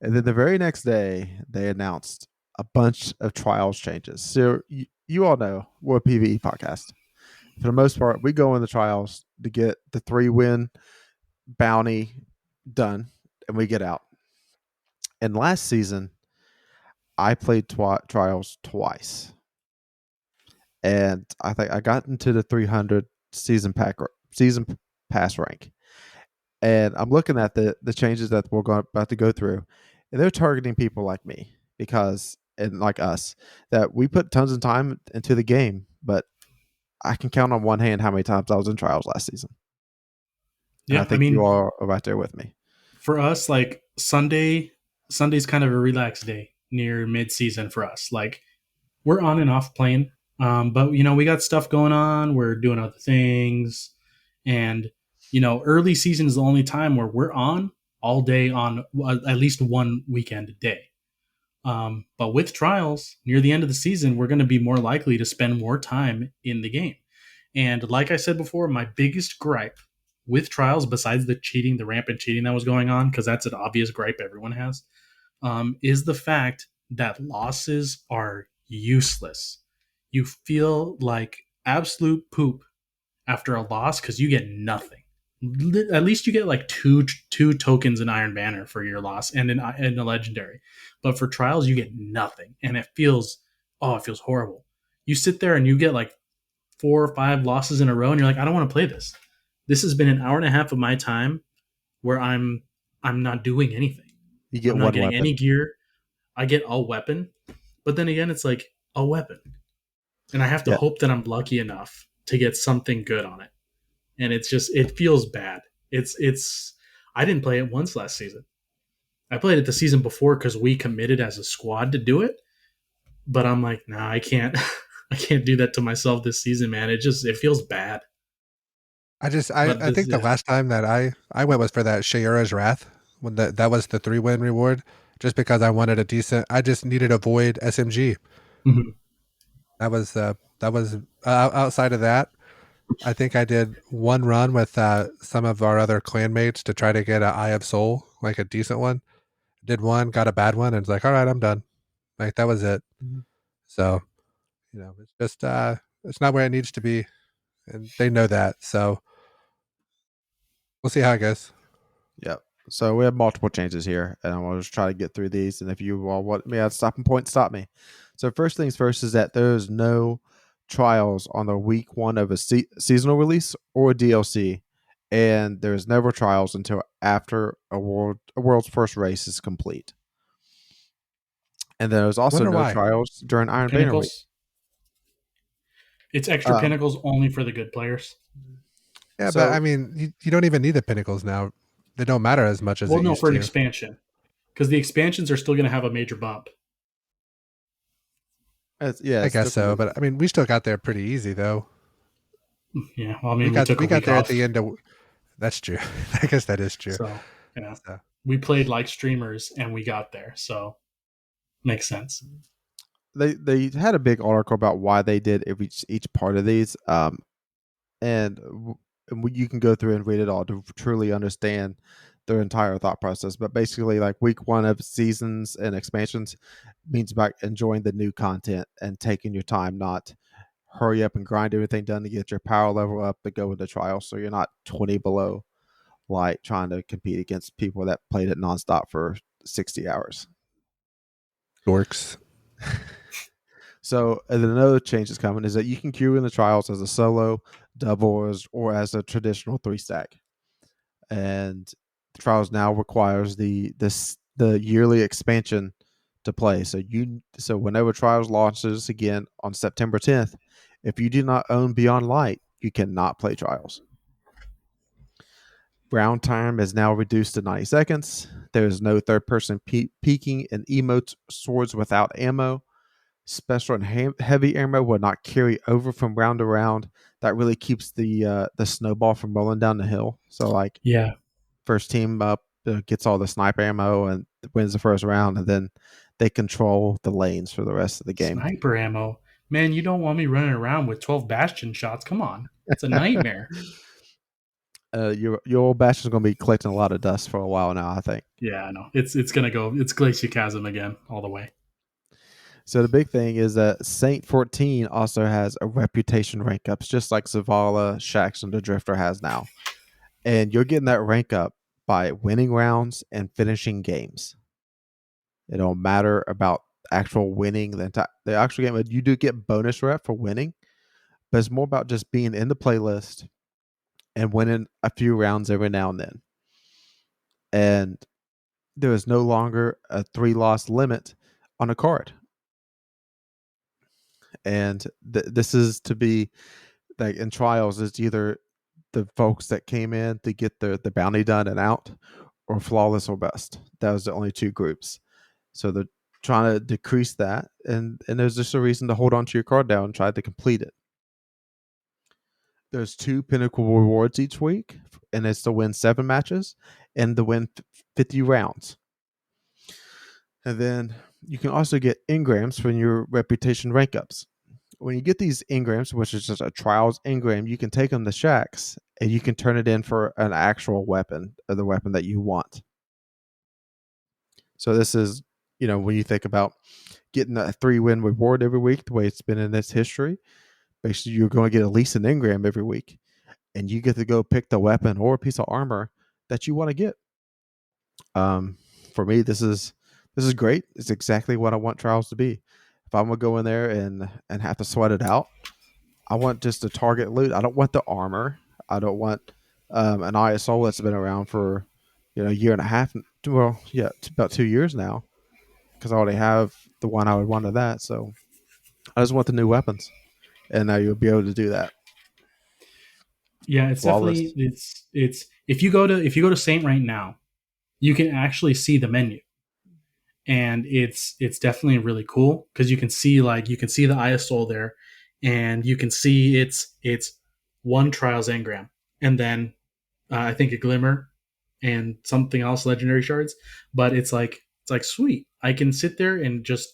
And then the very next day, they announced a bunch of trials changes. So you all know we're a PvE podcast. For the most part, we go in the trials to get the 3-win bounty done, and we get out. And last season, I played trials twice, and I think I got into the 300 season pass rank. And I'm looking at the changes that we're about to go through, and they're targeting people like me and like us, that we put tons of time into the game, but I can count on one hand how many times I was in trials last season. And I Yeah, I think you mean, all are right there with me. for us, like Sunday's kind of a relaxed day near mid-season for us. Like we're on and off playing, but we got stuff going on. We're doing other things, and early season is the only time where we're on all day on at least one weekend a day. But with trials near the end of the season, we're going to be more likely to spend more time in the game. And like I said before, my biggest gripe with trials, besides the rampant cheating that was going on, because that's an obvious gripe everyone has, is the fact that losses are useless. You feel like absolute poop after a loss because you get nothing. At least you get like two tokens in Iron Banner for your loss and in a legendary, but for trials you get nothing, and it feels horrible. You sit there and you get like 4 or 5 losses in a row, and you're like, I don't want to play this. This has been an hour and a half of my time where I'm not doing anything. You get I'm not one getting weapon. any gear. I get a weapon, but then again, it's like a weapon, and I have to hope that I'm lucky enough to get something good on it. And it feels bad. It's I didn't play it once last season. I played it the season before because we committed as a squad to do it. But I'm like, nah, I can't. I can't do that to myself this season, man. It feels bad. I think the last time that I went was for that Shayura's Wrath when that was the 3-win reward, just because I wanted a decent. I just needed a void SMG. Mhm. That was outside of that. I think I did one run with some of our other clanmates to try to get an Eye of Soul, like a decent one. Did one, got a bad one, and it's like, all right, I'm done. Like that was it. So it's just it's not where it needs to be, and they know that. So we'll see how it goes. Yep. So we have multiple changes here, and I'm going to try to get through these. And if you all want me at stopping point, stop me. So first things first is that there's no trials on the week one of a seasonal release or DLC, and there's never trials until after a world's first race is complete. And there's also Wonder no why. trials during Iron Banner week. Pinnacles. It's extra pinnacles only for the good players. Yeah, So- but I mean, you don't even need the pinnacles now. They don't matter as much as Well, it no, used for an to. expansion, because the expansions are still going to have a major bump. Yeah, I it's guess so, different. but I mean, we still got there pretty easy though. Yeah, well, I mean, we got took a week there off, at the end of. That's true. I guess that is true. so yeah, So, we played like streamers and we got there, so makes sense. They had a big article about why they did each part of these, and you can go through and read it all to truly understand their entire thought process. But basically, like week one of seasons and expansions means about enjoying the new content and taking your time, not hurry up and grind everything done to get your power level up to go into trials, so you're not 20 below, like trying to compete against people that played it nonstop for 60 hours. dorks. So another change that's coming is that you can queue in the trials as a solo, double, or as a traditional 3-stack. And the trials now requires the yearly expansion to play. So whenever trials launches again on September 10th, if you do not own Beyond Light, you cannot play trials. Round time is now reduced to 90 seconds. There is no third person peeking and emote swords without ammo. Special and heavy ammo will not carry over from round to round. That really keeps the snowball from rolling down the hill. So like, Yeah, first team up gets all the sniper ammo and wins the first round, and then they control the lanes for the rest of the game. sniper ammo, man. You don't want me running around with 12 Bastion shots. Come on, it's a nightmare. Your old Bastion's going to be collecting a lot of dust for a while now, I think. Yeah, I know. It's gonna go. It's Glacier Chasm again, all the way. So the big thing is that Saint 14 also has a reputation rank ups, just like Zavala, Shax, and the Drifter has now. And you're getting that rank up by winning rounds and finishing games. It don't matter about actual winning the actual game. You do get bonus rep for winning, but it's more about just being in the playlist and winning a few rounds every now and then. And there is no longer a 3-loss limit on a card. And this is to be like in trials, it's either the folks that came in to get the bounty done and out, or flawless or best. That was the only two groups. So they're trying to decrease that, and there's just a reason to hold on to your card down and try to complete it. There's 2 pinnacle rewards each week, and it's to win 7 matches and to win 50 rounds. And then you can also get engrams from your reputation rank ups. When you get these engrams, which is just a trials engram, you can take them to Shax and you can turn it in for an actual weapon, or the weapon that you want. So this is, when you think about getting a 3-win reward every week, the way it's been in its history, basically you're going to get at least an engram every week, and you get to go pick the weapon or a piece of armor that you want to get. For me, this is great. It's exactly what I want trials to be. If I'm gonna go in there and have to sweat it out, I want just a target loot. I don't want the armor. I don't want an ISO that's been around for a year and a half. Well, yeah, it's about 2 years now, because I already have the one I would want of that. So I just want the new weapons, and now you'll be able to do that. Yeah, it's Flawless. definitely it's if you go to Saint right now, you can actually see the menu, and it's definitely really cool because you can see the ISO there, and you can see it's one trials engram, and then I think a glimmer, and something else legendary shards. But it's like sweet. I can sit there and just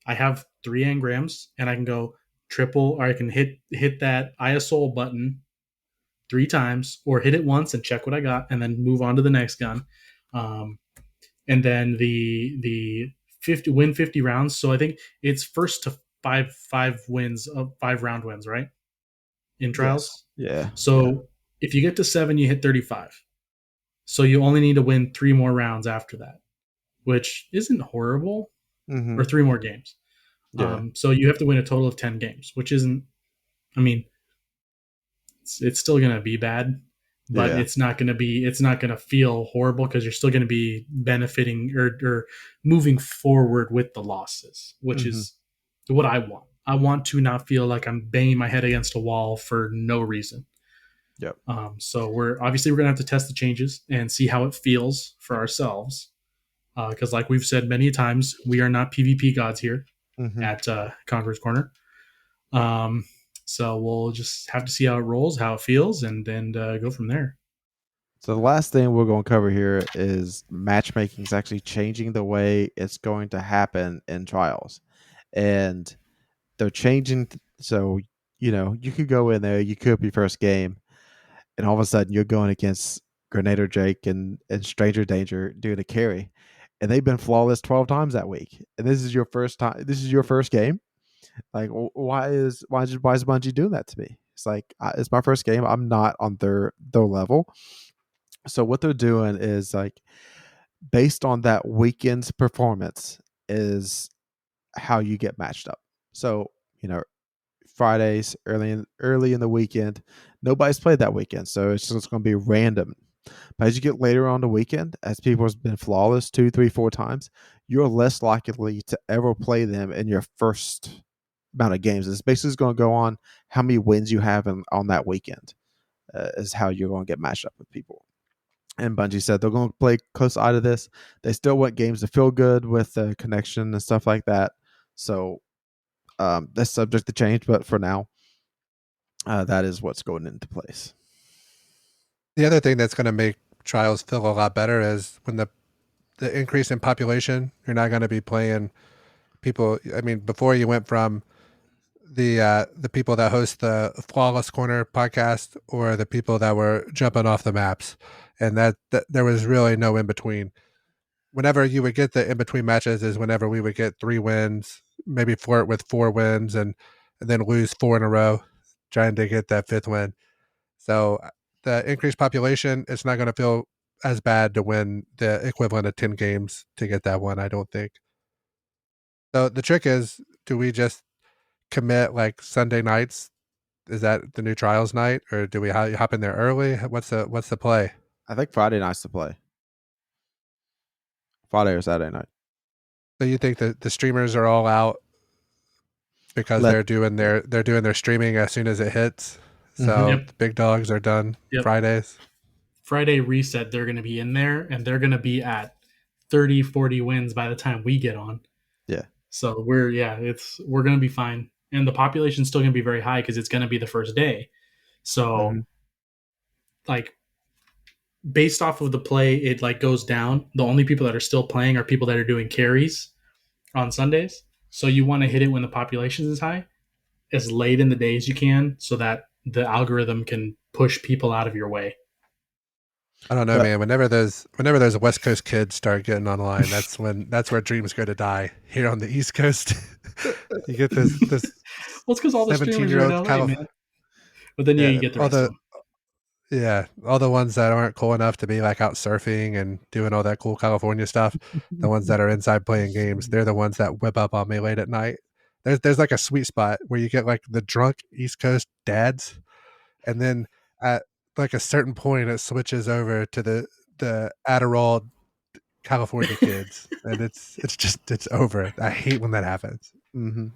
I have 3 engrams and I can go triple, or I can hit that ISO button 3 times, or hit it once and check what I got, and then move on to the next gun. Um, and then the 50 rounds. So I think it's first to five wins of 5 round wins, right? In Yes. trials. Yeah. So if you get to 7, you hit 35. So you only need to win 3 more rounds after that, which isn't horrible, Mm-hmm. or 3 more games. Yeah. So you have to win a total of 10 games, which isn't. I mean, it's still gonna be bad, but Yeah. it's not gonna feel horrible because you're still gonna be benefiting, or moving forward with the losses, which Mm-hmm. is what I want. I want to not feel like I'm banging my head against a wall for no reason. Yep. So we're gonna have to test the changes and see how it feels for ourselves, because like we've said many times, we are not PvP gods here Mm-hmm. at Conqueror's Corner. Um, so we'll just have to see how it rolls, how it feels, and then go from there. So the last thing we're going to cover here is matchmaking is actually changing the way it's going to happen in trials, and they're changing. So you could go in there, you could be first game, and all of a sudden you're going against Grenadier Jake and Stranger Danger doing a carry, and they've been flawless 12 times that week, and this is your first time. This is your first game. Like, why is Bungie doing that to me? It's like it's my first game. I'm not on their level. So what they're doing is like based on that weekend's performance is how you get matched up. So you know Fridays early in the weekend, nobody's played that weekend, so it's just going to be random. But as you get later on the weekend, as people have been flawless 2, 3, 4 times, you're less likely to ever play them in your first amount of games. It's basically going to go on how many wins you have on that weekend is how you're going to get matched up with people. And Bungie said they're going to play close eye to this. They still want games to feel good with the connection and stuff like that. So that's subject to change, but for now, that is what's going into place. The other thing that's going to make trials feel a lot better is when the increase in population. You're not going to be playing people. I mean, before you went from the people that host the Flawless Corner podcast or the people that were jumping off the maps, and that there was really no in between. Whenever you would get the in between matches is whenever we would get 3 wins, maybe with 4 wins, and then lose 4 in a row, trying to get that 5th win. So the increased population, it's not going to feel as bad to win the equivalent of 10 games to get that one, I don't think. So the trick is, do we just commit like Sunday nights? Is that the new trials night, or do we hop in there early? What's the play? I think Friday night's to play. Friday or Saturday night. So you think that the streamers are all out because Let they're doing their streaming as soon as it hits? So Yep. the big dogs are done Yep. Fridays. Friday reset, they're going to be in there, and they're going to be at 30, 40 wins by the time we get on. Yeah. So we're going to be fine. And the population's still going to be very high because it's going to be the first day. So like based off of the play, it like goes down. The only people that are still playing are people that are doing carries on Sundays. So you want to hit it when the population is high, as late in the day as you can, so that the algorithm can push people out of your way. I don't know, man. Whenever those West Coast kids start getting online, that's where dreams go to die. Here on the East Coast, you get this Well, it's because all the streamers are in 17-year-old LA, man. But then you get the rest of them. Yeah, all the ones that aren't cool enough to be like out surfing and doing all that cool California stuff, the ones that are inside playing games, they're the ones that whip up on me late at night. There's like a sweet spot where you get like the drunk East Coast dads, and then at like a certain point it switches over to the Adderall California kids, and it's over. I hate when that happens. Mm-hmm.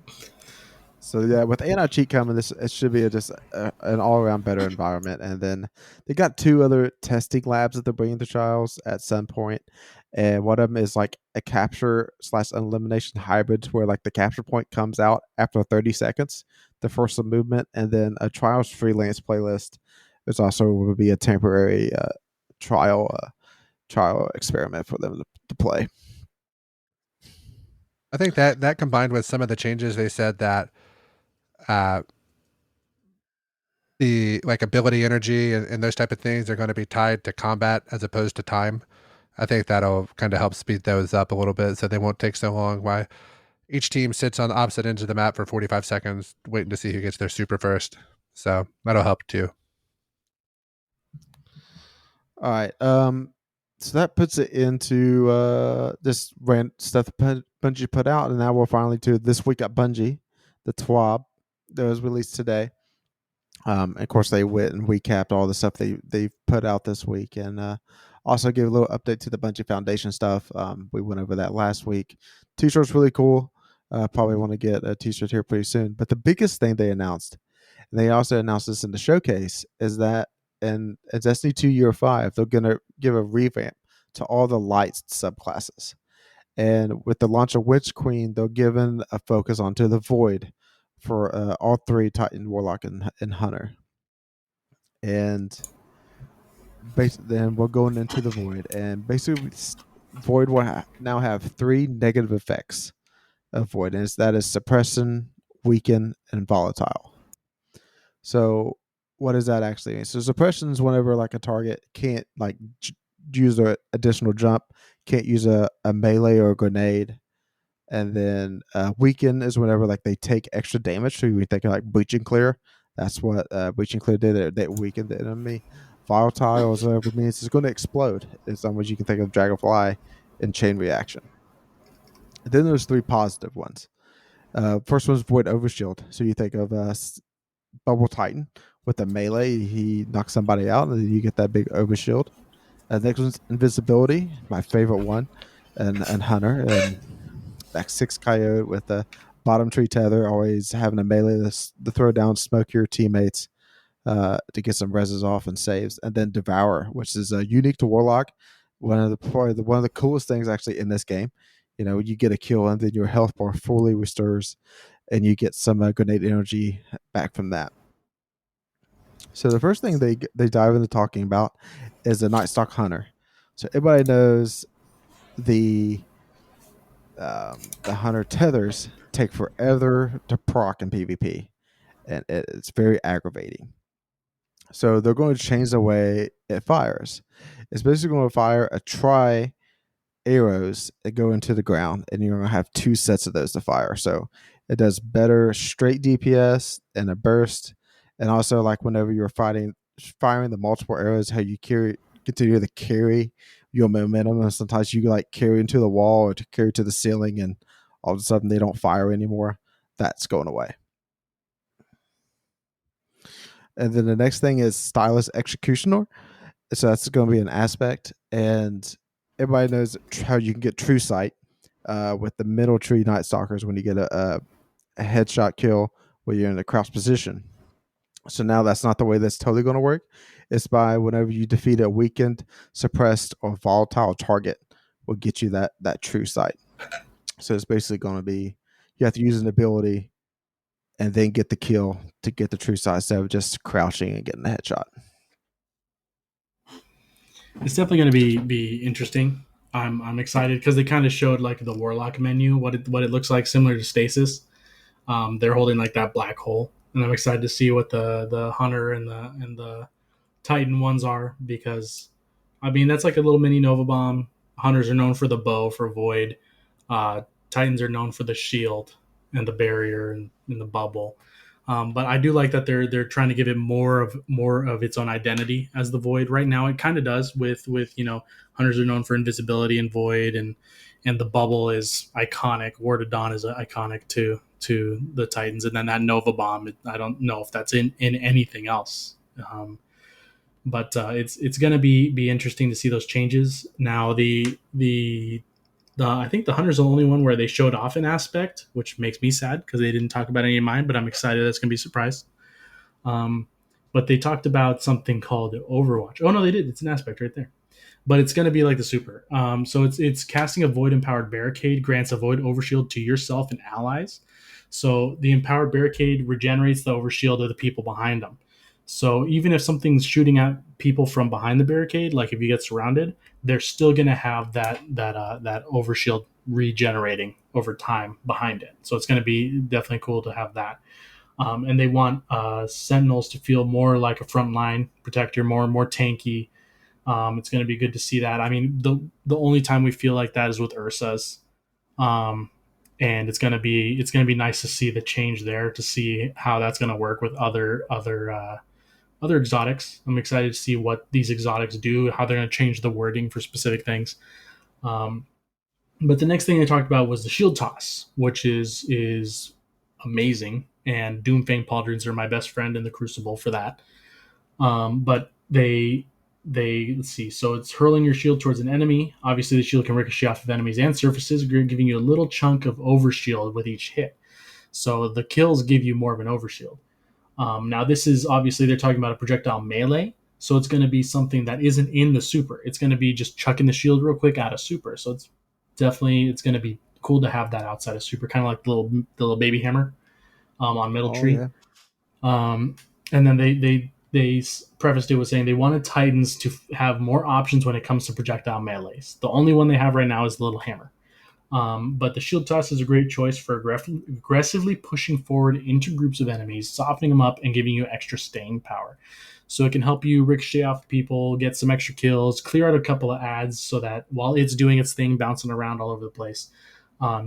So yeah, with anti-cheat coming, it should be just an all-around better environment. And then they got 2 other testing labs that they're bringing to trials at some point, and one of them is like a capture/elimination hybrid, where like the capture point comes out after 30 seconds to force some movement, and then a trials freelance playlist. There's also will be a temporary trial trial experiment for them to play. I think that combined with some of the changes, they said that uh, the like ability energy and those type of things are going to be tied to combat as opposed to time. I think that'll kind of help speed those up a little bit so they won't take so long. Why each team sits on opposite ends of the map for 45 seconds waiting to see who gets their super first. So that'll help too. All right. So that puts it into this rant stuff Bungie put out, and now we're finally to this week at Bungie, the TWAB that was released today. Of course, they went and recapped all the stuff they put out this week, and also gave a little update to the Bungie Foundation stuff. We went over that last week. T-shirt's really cool. Probably want to get a T-shirt here pretty soon. But the biggest thing they announced, and they also announced this in the showcase, is that in Destiny 2 Year 5, they're going to give a revamp to all the lights subclasses. And with the launch of Witch Queen, they're given a focus onto the Void for all three Titan, Warlock, and Hunter. And then we're going into the Void. And basically, Void will now have 3 negative effects of Void. And that is Suppression, Weaken, and Volatile. So what does that actually mean? So suppression is whenever like a target can't like use an additional jump, can't use a melee or a grenade. And then weaken is whenever like they take extra damage. So we think of like breach and clear. That's what breach and clear did. They weakened the enemy. Volatile is whatever it means it's going to explode. In some ways you can think of Dragonfly and chain reaction. And then there's 3 positive ones. First one's Void Overshield. So you think of Bubble Titan with the melee, he knocks somebody out, and then you get that big overshield. Next one's Invisibility, my favorite one, and Hunter, and that 6 Coyote with the bottom tree tether, always having a melee to throw down, smoke your teammates to get some reses off and saves. And then Devour, which is unique to Warlock, one of the coolest things actually in this game. You get a kill, and then your health bar fully restores, and you get some grenade energy back from that. So the first thing they dive into talking about is the Nightstalk Hunter. So everybody knows the Hunter tethers take forever to proc in PvP, and it's very aggravating. So they're going to change the way it fires. It's basically going to fire a try arrows that go into the ground, and you're going to have 2 sets of those to fire. So it does better straight DPS and a burst, and also like whenever you're firing the multiple arrows, how you continue to carry your momentum, and sometimes you like carry into the wall or to carry to the ceiling, and all of a sudden they don't fire anymore. That's going away. And then the next thing is Stylus Executioner. So that's going to be an aspect, and everybody knows how you can get True Sight with the middle tree Night Stalkers when you get a headshot kill where you're in a crouch position. So now that's not the way that's totally going to work. It's by whenever you defeat a weakened, suppressed, or volatile target will get you that True Sight. So it's basically going to be you have to use an ability and then get the kill to get the True Sight instead of just crouching and getting the headshot. It's definitely going to be interesting. I'm excited because they kind of showed like the Warlock menu, what it looks like, similar to Stasis. They're holding like that black hole, and I'm excited to see what the Hunter and the Titan ones are, because I mean that's like a little mini Nova Bomb. Hunters are known for the bow for Void. Titans are known for the shield and the barrier and the bubble. But I do like that they're trying to give it more of its own identity as the Void. Right now, it kind of does with Hunters are known for invisibility and Void, and the bubble is iconic. Ward of Dawn is iconic to the Titans, and then that Nova Bomb. I don't know if that's in anything else. But it's going to be interesting to see those changes. Now the I think the Hunter's the only one where they showed off an aspect, which makes me sad because they didn't talk about any of mine, but I'm excited that's going to be a surprise. But they talked about something called Overwatch. Oh, no, they did. It's an aspect right there. But it's going to be like the super. So it's casting a Void Empowered Barricade grants a Void Overshield to yourself and allies. So the Empowered Barricade regenerates the Overshield of the people behind them. So even if something's shooting at people from behind the barricade, like if you get surrounded, they're still going to have that overshield regenerating over time behind it. So it's going to be definitely cool to have that. And they want Sentinels to feel more like a frontline protector, more tanky. It's going to be good to see that. I mean, the only time we feel like that is with Ursa's, um, and it's gonna be nice to see the change there, to see how that's going to work with other exotics. I'm excited to see what these exotics do, how they're going to change the wording for specific things. Um, but the next thing they talked about was the shield toss, which is amazing. And Doomfang pauldrons are my best friend in the Crucible for that. But they let's see. So it's hurling your shield towards an enemy. Obviously, the shield can ricochet off of enemies and surfaces, giving you a little chunk of overshield with each hit. So the kills give you more of an overshield. Now, this is obviously they're talking about a projectile melee, so it's going to be something that isn't in the super. It's going to be just chucking the shield real quick out of super. So it's going to be cool to have that outside of super, kind of like the little baby hammer on Middle Oh Tree. yeah. And then they prefaced it with saying they wanted Titans to have more options when it comes to projectile melees. The only one they have right now is the little hammer. But the shield toss is a great choice for aggressively pushing forward into groups of enemies, softening them up, and giving you extra staying power. So it can help you ricochet off people, get some extra kills, clear out a couple of ads, so that while it's doing its thing, bouncing around all over the place,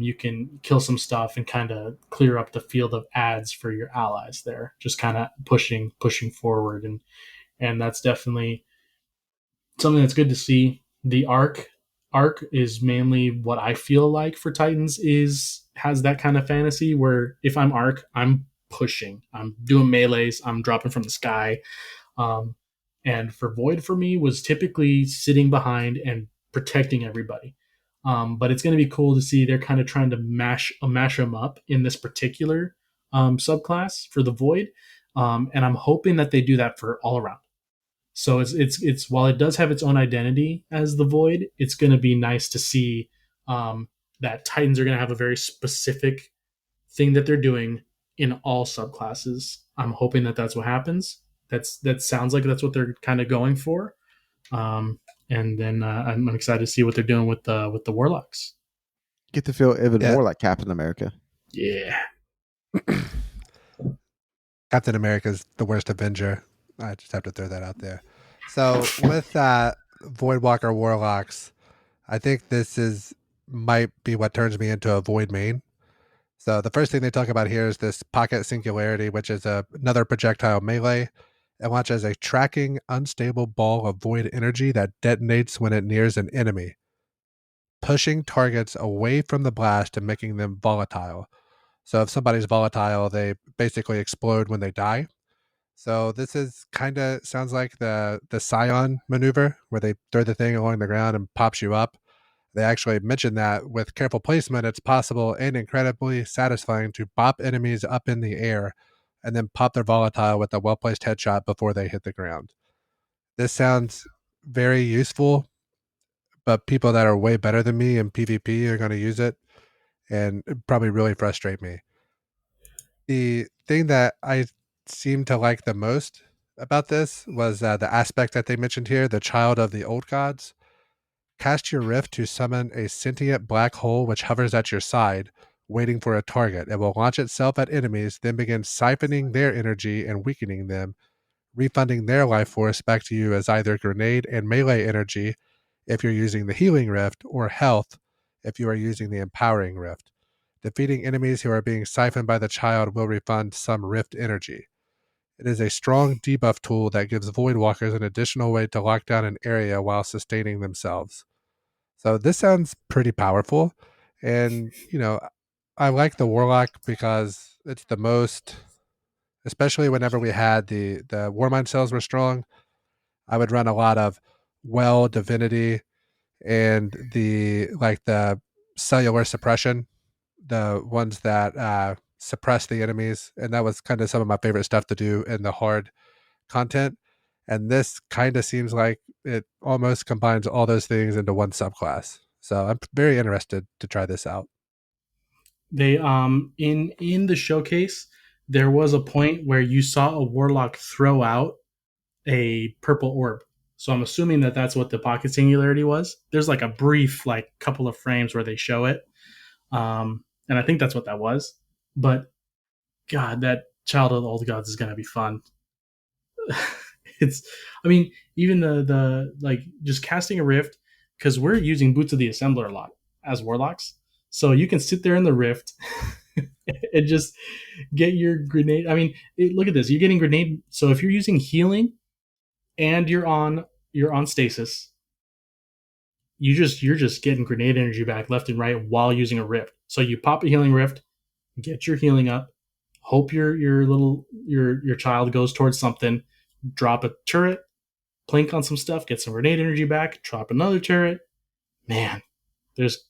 you can kill some stuff and kind of clear up the field of ads for your allies there. Just kind of pushing forward, and that's definitely something that's good to see. The arc is mainly what I feel like for Titans is has that kind of fantasy where if I'm arc, I'm pushing, I'm doing melees, I'm dropping from the sky. Um, and for Void for me was typically sitting behind and protecting everybody. But it's going to be cool to see they're kind of trying to mash them up in this particular subclass for the Void, and I'm hoping that they do that for all around. So it's while it does have its own identity as the Void, it's going to be nice to see um, that Titans are going to have a very specific thing that they're doing in all subclasses. I'm hoping that that's what happens. That sounds like that's what they're kind of going for. And then I'm excited to see what they're doing with the Warlocks. Get to feel even Yeah. more like Captain America. Yeah, Captain America's the worst Avenger. I just have to throw that out there. So with Voidwalker Warlocks, I think might be what turns me into a Void main. So the first thing they talk about here is this Pocket Singularity, which is another projectile melee. It launches a tracking, unstable ball of void energy that detonates when it nears an enemy, pushing targets away from the blast and making them volatile. So if somebody's volatile, they basically explode when they die. So this is kind of sounds like the Scion maneuver where they throw the thing along the ground and pops you up. They actually mentioned that with careful placement, it's possible and incredibly satisfying to bop enemies up in the air and then pop their volatile with a well placed headshot before they hit the ground. This sounds very useful, but people that are way better than me in PvP are going to use it and probably really frustrate me. The thing that I seem to like the most about this was the aspect that they mentioned here, the child of the old gods. Cast your rift to summon a sentient black hole which hovers at your side, waiting for a target. It will launch itself at enemies, then begin siphoning their energy and weakening them, refunding their life force back to you as either grenade and melee energy if you're using the healing rift, or health if you are using the empowering rift. Defeating enemies who are being siphoned by the child will refund some rift energy. It is a strong debuff tool that gives Voidwalkers an additional way to lock down an area while sustaining themselves. So this sounds pretty powerful. And, I like the Warlock because it's the most, especially whenever we had the Warmind cells were strong, I would run a lot of Well Divinity and the cellular suppression, the ones that suppress the enemies. And that was kind of some of my favorite stuff to do in the hard content. And this kind of seems like it almost combines all those things into one subclass. So I'm very interested to try this out. they in the showcase there was a point where you saw a warlock throw out a purple orb. So I'm assuming that that's what the pocket singularity was. There's like a brief, like couple of frames where they show it, and I think that's what that was. But God, that Child of the Old Gods is gonna be fun. It's, I mean, even the like just casting a rift, because we're using Boots of the Assembler a lot as warlocks, so you can sit there in the rift and just get your grenade. I mean, look at this. You're getting grenade. So if you're using healing and you're on stasis, you're just getting grenade energy back left and right while using a rift. So you pop a healing rift, get your healing up, hope your child goes towards something, drop a turret, plink on some stuff, get some grenade energy back, drop another turret. Man, there's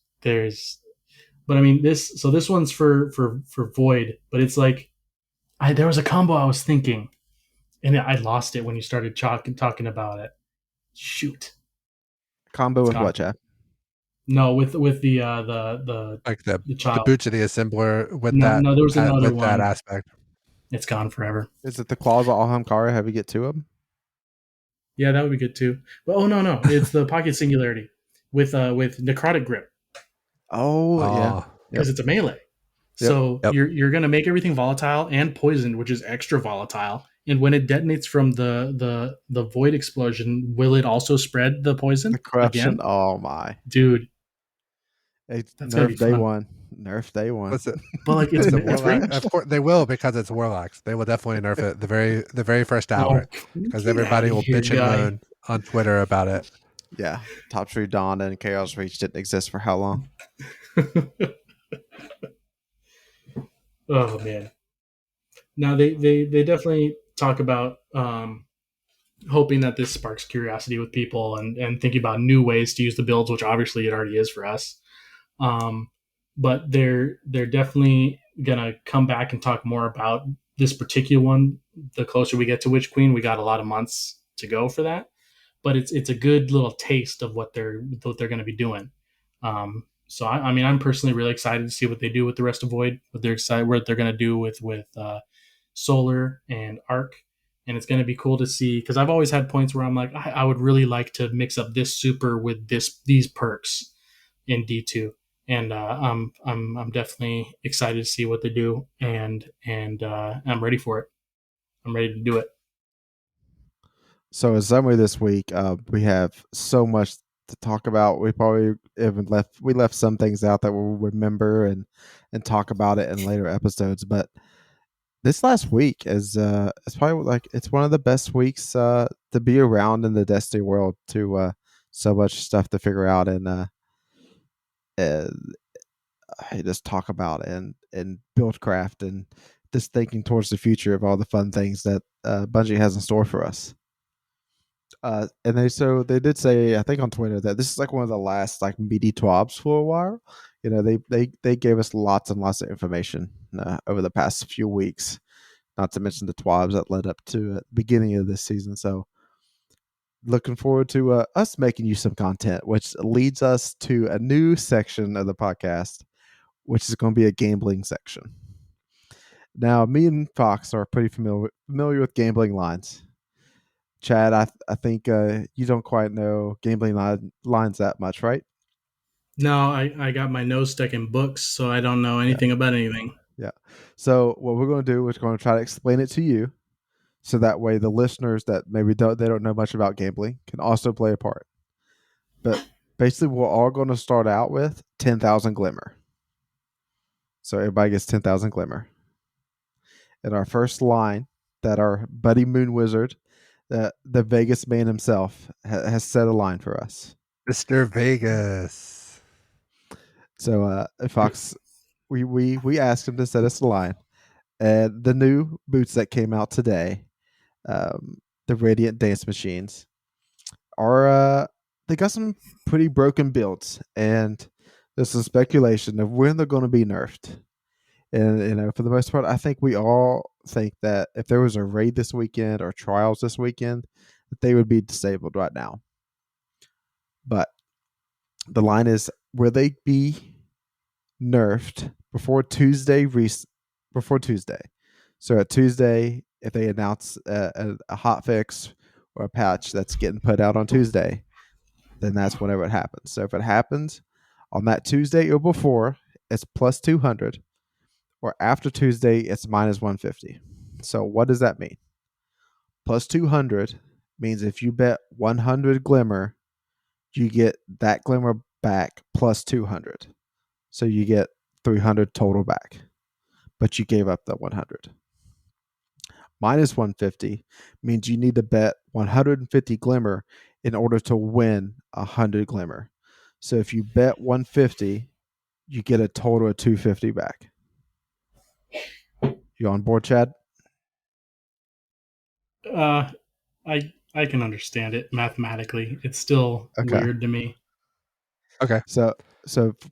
but I mean this one's for Void, but it's like there was a combo I was thinking, and I lost it when you started talking about it. Shoot. Combo It's with gone. what, Chad? No, with the Like the child. boots of the assembler with No, there was another with that one. aspect. It's gone forever. Is it the Claws of Alhamkara? Have you get two of them? Yeah, that would be good too. But no, it's the pocket singularity with necrotic grip, Oh, yeah. Oh, because it's a melee. So Yep. you're gonna make everything volatile and poisoned, which is extra volatile. And when it detonates from the void explosion, will it also spread the poison The corruption. again? Oh, my. Dude, It's that's gonna be Nerf day fun. one. Nerf day one. listen, But like it's listen, it's warlock. ranged. Of course, they will because it's warlocks. They will definitely nerf it the very first Oh, hour because get everybody outta will here, bitch and guy. moan on Twitter about it. Yeah. Top Tree Dawn and Chaos Reach didn't exist for how long? Oh man. Now they definitely talk about hoping that this sparks curiosity with people and thinking about new ways to use the builds, which obviously it already is for us. Um, but they're definitely gonna come back and talk more about this particular one. The closer we get to Witch Queen, we got a lot of months to go for that. But it's a good little taste of what they're going to be doing. So I mean, I'm personally really excited to see what they do with the rest of Void. What they're going to do with Solar and Arc, and it's going to be cool to see because I've always had points where I'm like, I would really like to mix up this super with these perks in D2, and I'm definitely excited to see what they do, and I'm ready for it. I'm ready to do it. So in summary, this week we have so much to talk about. We probably even left some things out that we'll remember and talk about it in later episodes. But this last week is it's probably like it's one of the best weeks to be around in the Destiny world. To so much stuff to figure out and just talk about and build craft and just thinking towards the future of all the fun things that Bungie has in store for us. And they did say, I think on Twitter, that this is like one of the last like meaty TWABs for a while. You know, they gave us lots and lots of information over the past few weeks. Not to mention the TWABs that led up to the beginning of this season. So, looking forward to us making you some content, which leads us to a new section of the podcast, which is going to be a gambling section. Now, me and Fox are pretty familiar with gambling lines. Chad, I think you don't quite know gambling lines that much, right? No, I got my nose stuck in books, so I don't know anything about anything. Yeah. So what we're going to do is going to try to explain it to you, so that way the listeners that maybe they don't know much about gambling can also play a part. But basically, we're all going to start out with 10,000 glimmer. So everybody gets 10,000 glimmer. And our first line that our buddy Moon Wizard, the Vegas man himself, has set a line for us. Mr. Vegas. So Fox, we asked him to set us a line. And the new boots that came out today, the Radiant Dance Machines, are they got some pretty broken builds, and there's some speculation of when they're going to be nerfed. And you know, for the most part, I think we all think that if there was a raid this weekend or trials this weekend, that they would be disabled right now. But the line is, will they be nerfed before Tuesday? Before Tuesday. So at Tuesday, if they announce a hot fix or a patch that's getting put out on Tuesday, then that's whenever it happens. So if it happens on that Tuesday or before, it's plus 200, or after Tuesday, it's minus 150. So what does that mean? Plus 200 means if you bet 100 glimmer, you get that glimmer back plus 200. So you get 300 total back, but you gave up the 100. Minus 150 means you need to bet 150 glimmer in order to win 100 glimmer. So if you bet 150, you get a total of 250 back. You on board, Chad? I can understand it mathematically. It's still Okay. weird to me. Okay. So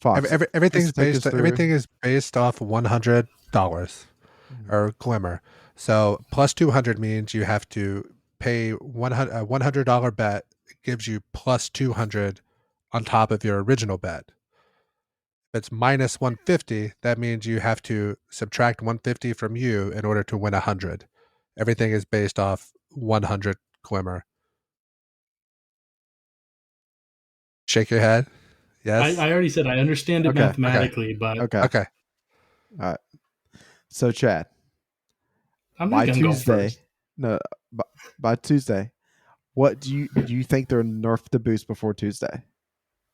Fox, Everything's take us based. through. Everything is based off $100 or glimmer. So plus 200 means you have to pay $100 bet gives you plus 200 on top of your original bet. If it's minus 150, that means you have to subtract 150 from you in order to win 100. Everything is based off 100 glimmer. Shake your head. Yes. I already said I understand it Okay, mathematically, but Okay. Okay. All right. So Chad, I'm by not gonna go Tuesday, first. no, by Tuesday, what do you think they're nerf the boost before Tuesday?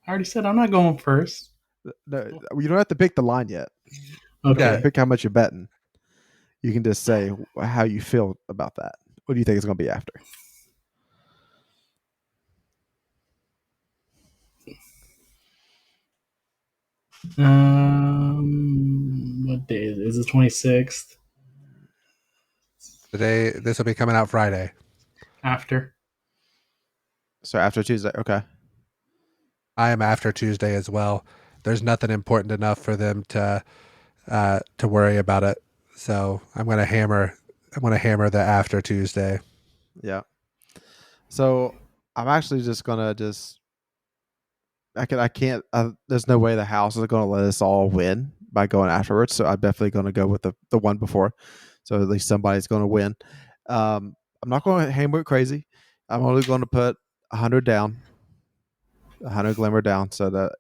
I already said I'm not going first. No, you don't have to pick the line yet. Okay. Pick how much you're betting. You can just say how you feel about that. What do you think it's going to be after? What day is it? Is it 26th? Today, this will be coming out Friday. After. So after Tuesday, okay. I am after Tuesday as well. There's nothing important enough for them to worry about it. So I'm gonna hammer the after Tuesday. Yeah. So I'm actually just gonna I can't. There's no way the house is gonna let us all win by going afterwards. So I'm definitely gonna go with the one before. So at least somebody's gonna win. I'm not going to hammer it crazy. I'm only going to put 100 down, 100 glimmer down, so that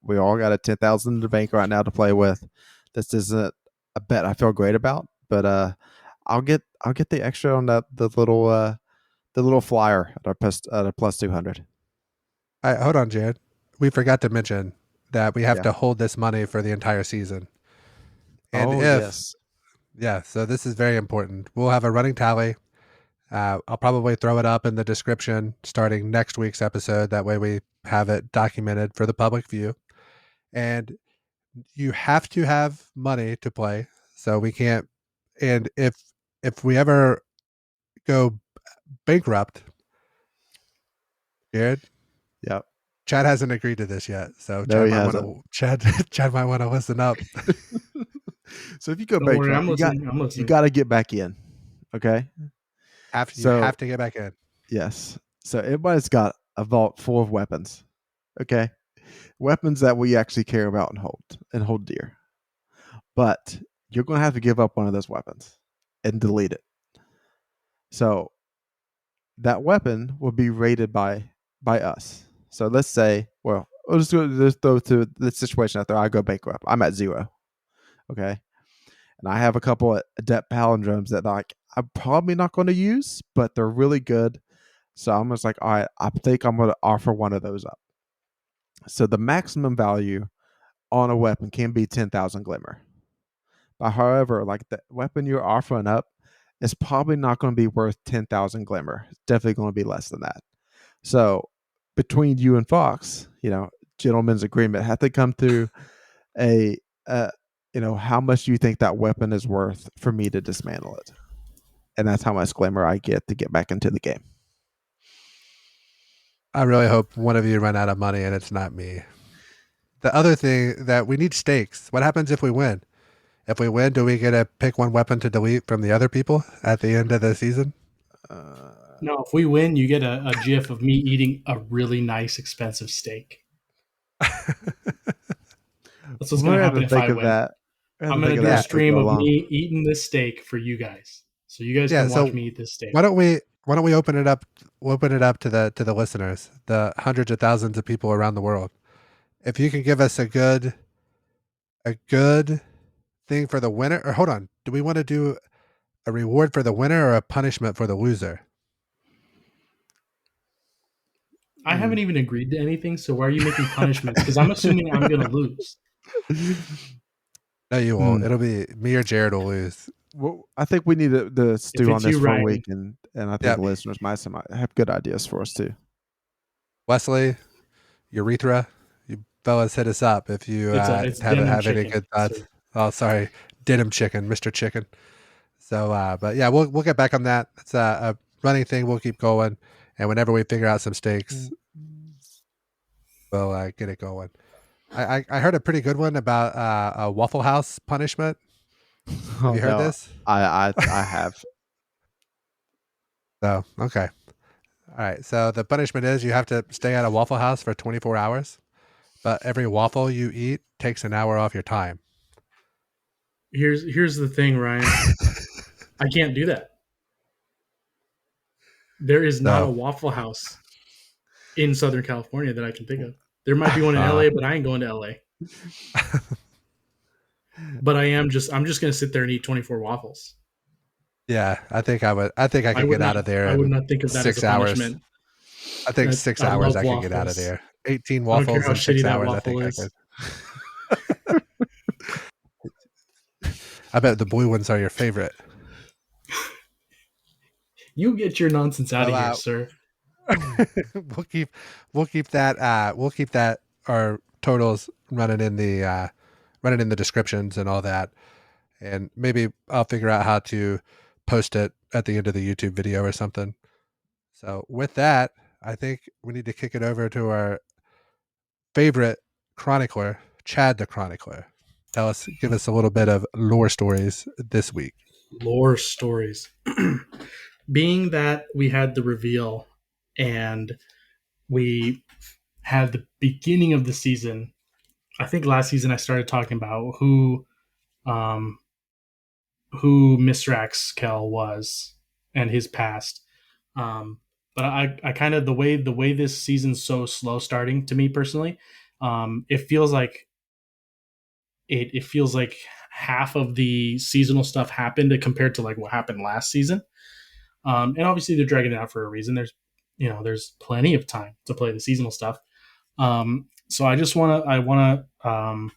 we all got a 10,000 in the bank right now to play with. This isn't a bet I feel great about, but I'll get the extra on the little flyer at a plus 200. Hold on, Jared. We forgot to mention that we have Yeah. to hold this money for the entire season. And yes. so this is very important. We'll have a running tally. I'll probably throw it up in the description starting next week's episode. That way we have it documented for the public view. And you have to have money to play. So we can't. And if we ever go bankrupt, Jared, Yep. Chad hasn't agreed to this yet. So No, Chad might want to listen up. So if you go Don't worry, bankrupt, I'm listening. I'm listening. you got to get back in. Okay. You have to get back in. Yes. So everybody's got a vault full of weapons. Okay. Weapons that we actually care about and hold dear. But you're going to have to give up one of those weapons and delete it. So that weapon will be rated by us. So let's say, well, let's throw to the situation out there. I go bankrupt. I'm at 0. Okay. And I have a couple of adept palindromes that I'm probably not going to use, but they're really good. So I'm just like, all right, I think I'm going to offer one of those up. So the maximum value on a weapon can be 10,000 glimmer. But however, like the weapon you're offering up is probably not going to be worth 10,000 glimmer. It's definitely going to be less than that. So between you and Fox, gentleman's agreement, have to come through how much do you think that weapon is worth for me to dismantle it? And that's how much glimmer I get to get back into the game. I really hope one of you run out of money and it's not me. The other thing that we need stakes. What happens if we win? If we win, do we get to pick one weapon to delete from the other people at the end of the season? No, if we win, you get a gif of me eating a really nice, expensive steak. That's what's going to happen if I win. That. I'm think gonna of do a that as we stream go of along. me eating this steak for you guys, so you guys Yeah. can watch So me eat this steak. why don't we open it up? We'll open it up to the listeners, the hundreds of thousands of people around the world. If you can give us a good thing for the winner, or hold on, do we want to do a reward for the winner or a punishment for the loser? I haven't even agreed to anything, so why are you making punishments? Because I'm assuming I'm gonna lose. No, you won't. It'll be me or Jared will lose. Well, I think we need to If stew on it's this you, for a Ryan, week, and I think Yep. the listeners might have good ideas for us too. Wesley, urethra, you fellas hit us up if you it's have denim any chicken, good thoughts. sir. Oh, sorry, denim chicken, Mr. Chicken. So, but yeah, we'll get back on that. It's a running thing. We'll keep going, and whenever we figure out some stakes, we'll get it going. I heard a pretty good one about a Waffle House punishment. Have you heard this? I have. So, okay. All right. So the punishment is you have to stay at a Waffle House for 24 hours, but every waffle you eat takes an hour off your time. Here's the thing, Ryan. I can't do that. There is not a Waffle House in Southern California that I can think of. There might be one in LA, but I ain't going to LA. But I'm just gonna sit there and eat 24 waffles. Yeah, I think I would. I think I could get out of there I would in not think of that as 6 a hours. punishment. I think 6 I hours love I could get out of waffles. there. 18 I don't care waffles how in 6 shitty that hours. I waffle think is. I could. I bet the blue ones are your favorite. You get your nonsense out of here, sir. we'll keep that our totals running in the descriptions and all that, and maybe I'll figure out how to post it at the end of the YouTube video or something. So with that, I think we need to kick it over to our favorite chronicler, Chad the Chronicler. Give us a little bit of lore stories this week. Lore stories. Being that we had the reveal and we had the beginning of the season, I think last season I started talking about who Mithrax Kell was and his past. But I kind of the way this season's so slow starting to me personally, it feels like it feels like half of the seasonal stuff happened compared to like what happened last season. And obviously they're dragging it out for a reason. There's plenty of time to play the seasonal stuff. So I want to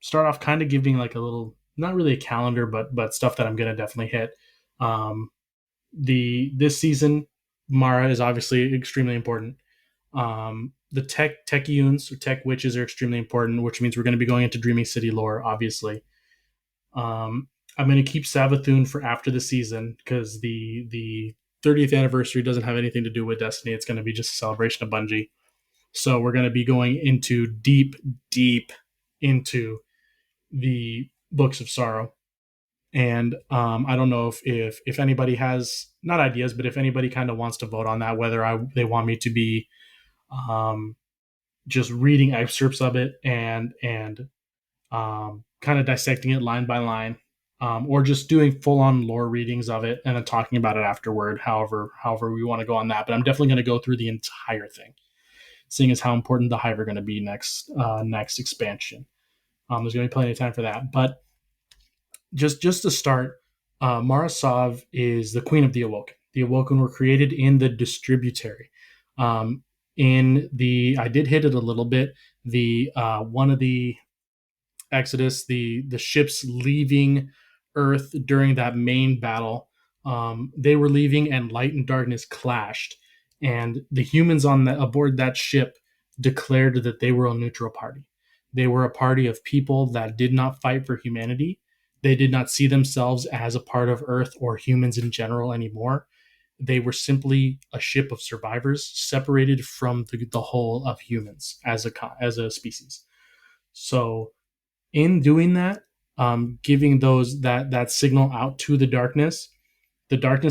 start off kind of giving like a little, not really a calendar, but stuff that I'm gonna definitely hit. This season, Mara is obviously extremely important. The Techeuns or Tech Witches are extremely important, which means we're going to be going into Dreaming City lore, obviously. I'm going to keep Savathun for after the season because the 30th anniversary doesn't have anything to do with Destiny. It's going to be just a celebration of Bungie. So we're going to be going into deep into the Books of Sorrow. And I don't know if anybody has not ideas, but if anybody kind of wants to vote on that, whether they want me to be just reading excerpts of it and kind of dissecting it line by line, or just doing full on lore readings of it and then talking about it afterward. However we want to go on that, but I'm definitely going to go through the entire thing, seeing as how important the Hive are going to be next expansion. There's going to be plenty of time for that, but just to start, Mara Sov is the queen of the Awoken. The Awoken were created in the Distributary. I did hit it a little bit. The one of the Exodus, the ships leaving Earth during that main battle, they were leaving, and light and darkness clashed, and the humans aboard that ship declared that they were a neutral party. They were a party of people that did not fight for humanity. They did not see themselves as a part of Earth or humans in general anymore. They were simply a ship of survivors separated from the whole of humans as a species. So in doing that, giving that signal out to the darkness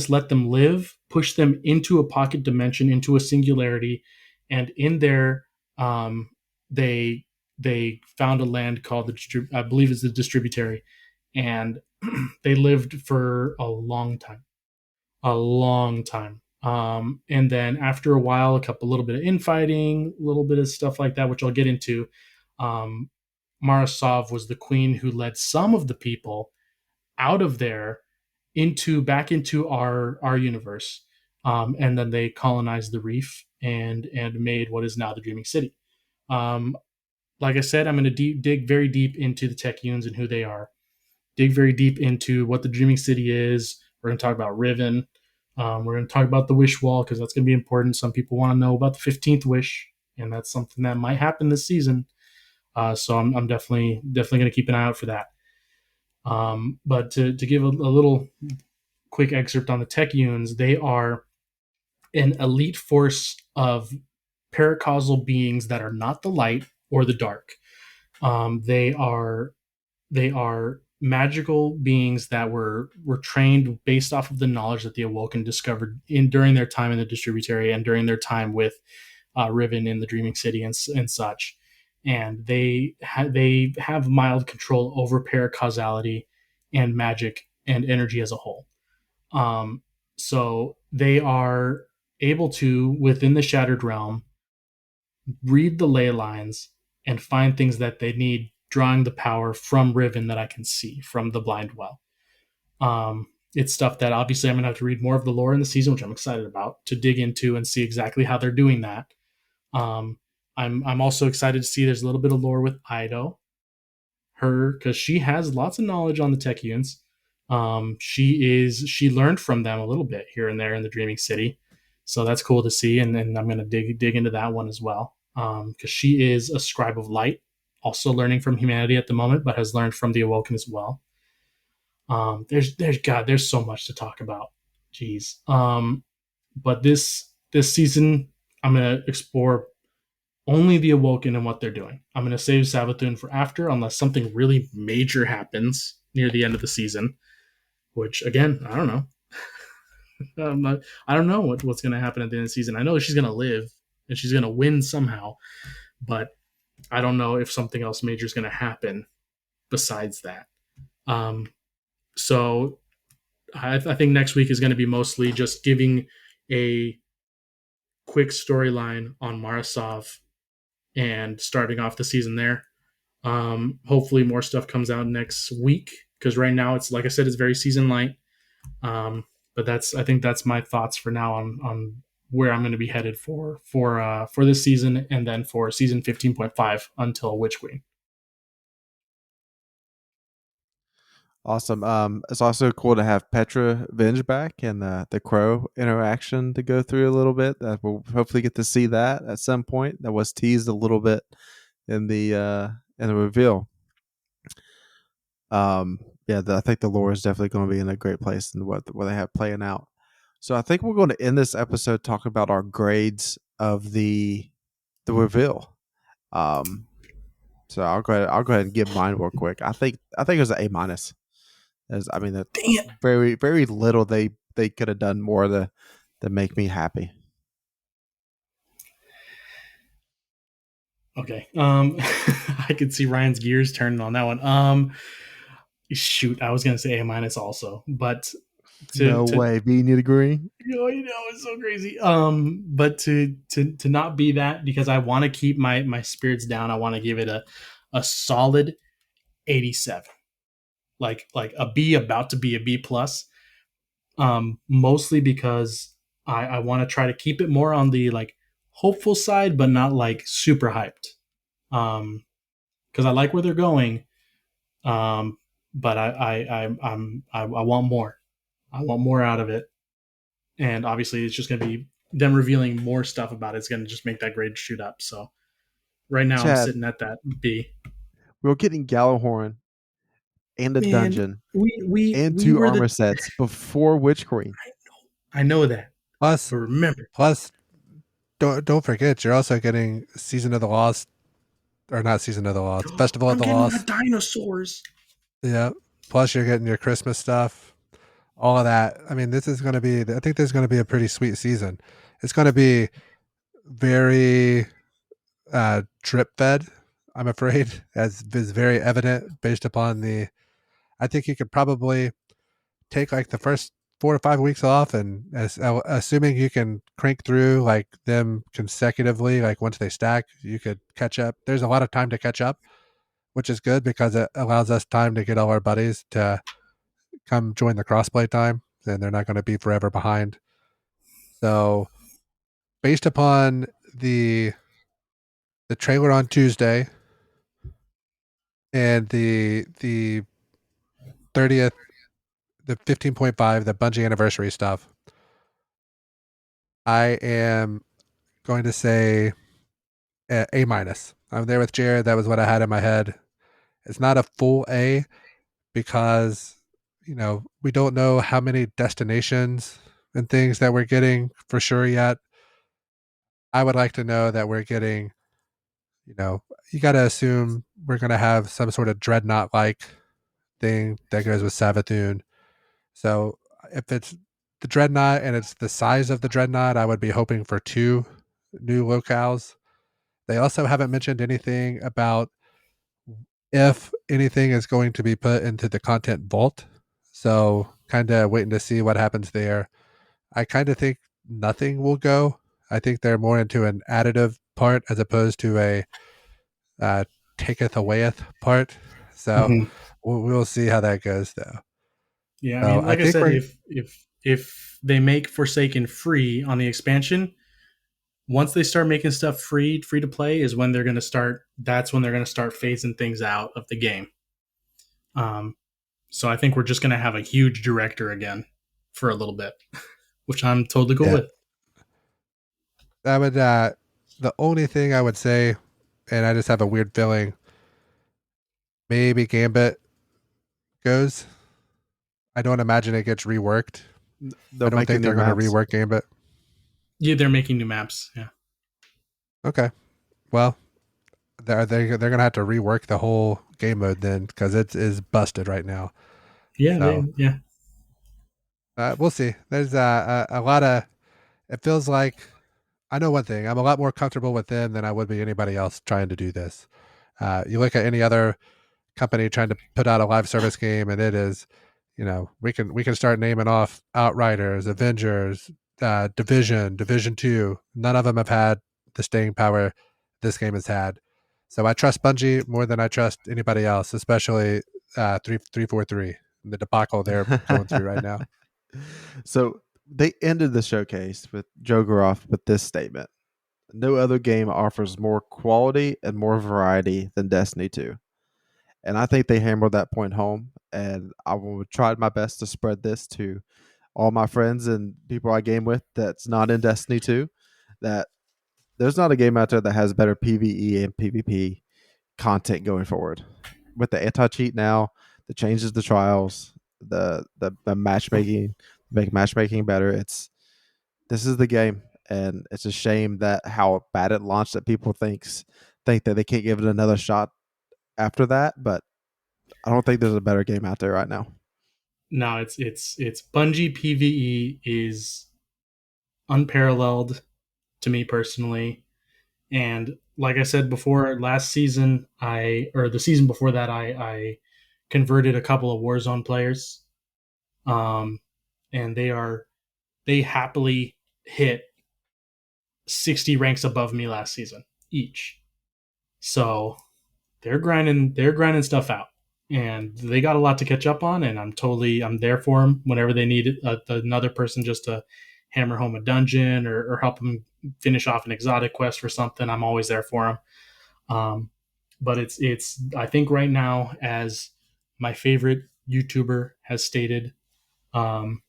let them live, push them into a pocket dimension, into a singularity, and in there, they they found a land called I believe it's the Distributary, and they lived for a long time. And then after a while, little bit of infighting, a little bit of stuff like that, which I'll get into. Um, Marasov was the queen who led some of the people out of there back into our universe, and then they colonized the reef and made what is now the Dreaming City. Like I said, I'm going to dig very deep into the Techeuns and who they are. Dig very deep into what the Dreaming City is. We're going to talk about Riven. We're going to talk about the Wish Wall because that's going to be important. Some people want to know about the 15th Wish, and that's something that might happen this season. So I'm definitely going to keep an eye out for that. But to give a little quick excerpt on the Techeuns, they are an elite force of paracausal beings that are not the light or the dark. They are magical beings that were trained based off of the knowledge that the Awoken discovered during their time in the Distributary and during their time with Riven in the Dreaming City and such. And they have mild control over paracausality and magic and energy as a whole. So they are able to, within the Shattered Realm, read the ley lines and find things that they need, drawing the power from Riven that I can see from the Blind Well. It's stuff that obviously I'm going to have to read more of the lore in the season, which I'm excited about to dig into and see exactly how they're doing that. I'm also excited to see there's a little bit of lore with Ido, because she has lots of knowledge on the Techeuns. She learned from them a little bit here and there in the Dreaming City, so that's cool to see. And I'm going to dig into that one as well, because she is a scribe of light, also learning from humanity at the moment, but has learned from the Awoken as well. There's so much to talk about. Jeez. But this season, I'm going to explore only the Awoken and what they're doing. I'm going to save Savathun for after, unless something really major happens near the end of the season, which, again, I don't know. I don't know what's going to happen at the end of the season. I know she's going to live and she's going to win somehow, but I don't know if something else major is going to happen besides that. So I think next week is going to be mostly just giving a quick storyline on Marasov and starting off the season there. Hopefully more stuff comes out next week, because right now it's, like I said, it's very season light. But I think that's my thoughts for now on where I'm going to be headed for this season, and then for season 15.5 until Witch Queen. Awesome. It's also cool to have Petra Venge back and the Crow interaction to go through a little bit. We'll hopefully get to see that at some point. That was teased a little bit in the reveal. I think the lore is definitely going to be in a great place and what they have playing out. So I think we're going to end this episode talking about our grades of the reveal. So I'll go ahead and give mine real quick. I think it was an A-. Very, very little they could have done more to make me happy. Okay. I could see Ryan's gears turning on that one. Shoot, I was gonna say A- also, but No way. B need agree. It's so crazy. But to not be that, because I want to keep my spirits down. I want to give it a solid 87. Like a B, about to be a B plus. Mostly because I want to try to keep it more on the like hopeful side, but not like super hyped. Because I like where they're going. But I want more. I want more out of it. And obviously it's just going to be them revealing more stuff about it. It's going to just make that grade shoot up. So right now Chad, I'm sitting at that B. We're getting Gallahorn and a dungeon and we 2 were armor sets before Witch Queen. I know that. Plus, but remember, don't forget, you're also getting Season of the Lost, or not Season of the Lost, Festival of the Lost. I'm getting the dinosaurs. Yeah. Plus, you're getting your Christmas stuff. All of that. I mean, this is going to be, I think there's going to be a pretty sweet season. It's going to be very drip fed. I'm afraid, as is very evident based upon the. I think you could probably take like the first 4 to 5 weeks off, and assuming you can crank through like them consecutively, like once they stack, you could catch up. There's a lot of time to catch up, which is good because it allows us time to get all our buddies to come join the crossplay time, and they're not going to be forever behind. So, based upon the trailer on Tuesday and the 30th, the 15.5, the Bungie anniversary stuff, I am going to say A minus. I'm there with Jared. That was what I had in my head. It's not a full A because we don't know how many destinations and things that we're getting for sure yet. I would like to know that we're getting, you got to assume we're going to have some sort of dreadnought like thing that goes with Savathun. So if it's the dreadnought and it's the size of the dreadnought, I would be hoping for 2 new locales. They also haven't mentioned anything about if anything is going to be put into the content vault. So kind of waiting to see what happens there. I kind of think nothing will go. I think they're more into an additive part as opposed to a uh, taketh awayeth part. So Mhm. we'll see how that goes, though. Yeah, I So mean, I like I think said, we're if they make Forsaken free on the expansion, once they start making stuff free to play, is when they're going to start. That's when they're going to start phasing things out of the game. Um, so I think we're just going to have a huge director again for a little bit, which I'm totally cool yeah. with. I would the only thing I would say, and I just have a weird feeling, maybe Gambit goes. I don't imagine it gets reworked. I They're don't making think new they're going to maps. rework Gambit. Yeah, they're making new maps. Yeah, Okay. Well, they're going to have to rework the whole game mode then because it is busted right now. yeah, So yeah. we'll see. There's a lot of. It feels like I know one thing. I'm a lot more comfortable with them than I would be anybody else trying to do this. You look at any other company trying to put out a live service game, and it is, we can start naming off Outriders, Avengers, Division 2. None of them have had the staying power this game has had. So I trust Bungie more than I trust anybody else, especially 343, the debacle they're going through right now. So they ended the showcase with Joe Garoff with this statement: "No other game offers more quality and more variety than Destiny 2." And I think they hammered that point home. And I will try my best to spread this to all my friends and people I game with that's not in Destiny 2. That there's not a game out there that has better PvE and PvP content going forward. With the anti cheat now, the changes to trials, the matchmaking, make matchmaking better. This is the game, and it's a shame that how bad it launched that people think that they can't give it another shot after that. But I don't think there's a better game out there right now. No, it's Bungie PVE is unparalleled to me personally. And like I said before, last season or the season before that, I converted a couple of Warzone players, and they happily hit 60 ranks above me last season each. So they're grinding stuff out, and they got a lot to catch up on. And I'm there for them whenever they need another person just to hammer home a dungeon or help them finish off an exotic quest or something. I'm always there for them. But it's I think right now, as my favorite YouTuber has stated, um,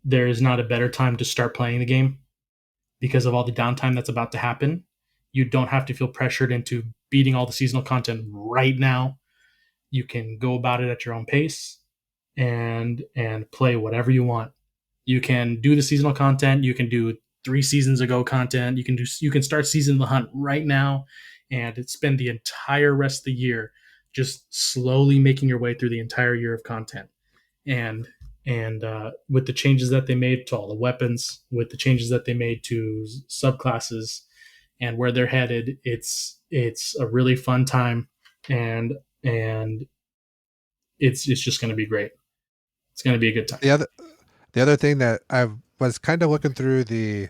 there is not a better time to start playing the game because of all the downtime that's about to happen. You don't have to feel pressured into beating all the seasonal content right now. You can go about it at your own pace and play whatever you want. You can do the seasonal content. You can do 3 seasons ago content. You can start season of the hunt right now and spend the entire rest of the year just slowly making your way through the entire year of content. And with the changes that they made to all the weapons, with the changes that they made to subclasses, and where they're headed. It's a really fun time, and it's just going to be great. It's going to be a good time. The other thing that I was kind of looking through you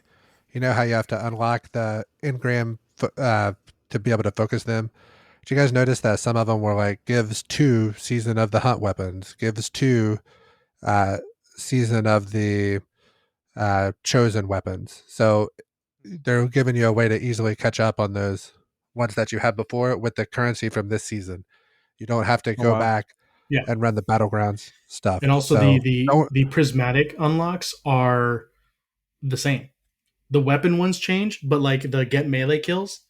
know how you have to unlock the engram to be able to focus them. Did you guys notice that some of them were like gives 2 season of the hunt weapons, gives 2 season of the chosen weapons. So they're giving you a way to easily catch up on those ones that you had before with the currency from this season. You don't have to Oh, go wow. back Yeah. and run the battlegrounds stuff. And also So the prismatic unlocks are the same. The weapon ones changed, but like the get melee kills,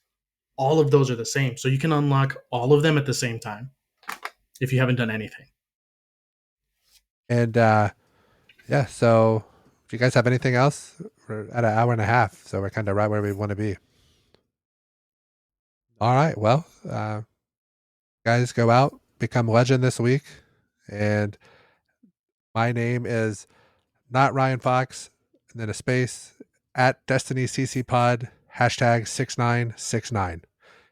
all of those are the same. So you can unlock all of them at the same time if you haven't done anything. and yeah, so do you guys have anything else? We're at an hour and a half, so we're kind of right where we want to be. All right, well, guys, go out, become legend this week, and my name is not Ryan Fox, and then a space at Destiny CC Pod #6969.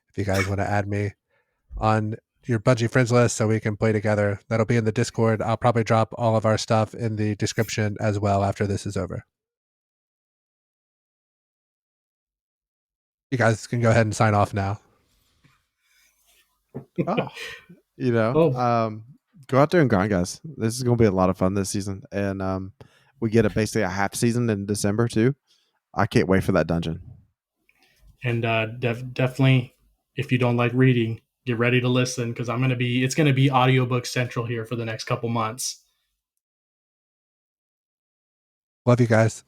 If you guys want to add me on your Bungie friends list so we can play together, that'll be in the Discord. I'll probably drop all of our stuff in the description as well after this is over. You guys can go ahead and sign off now. Oh, you know, Oh. go out there and grind, guys. This is going to be a lot of fun this season, and we get basically a half season in December too. I can't wait for that dungeon. And definitely, if you don't like reading, get ready to listen because it's going to be audiobook central here for the next couple months. Love you guys.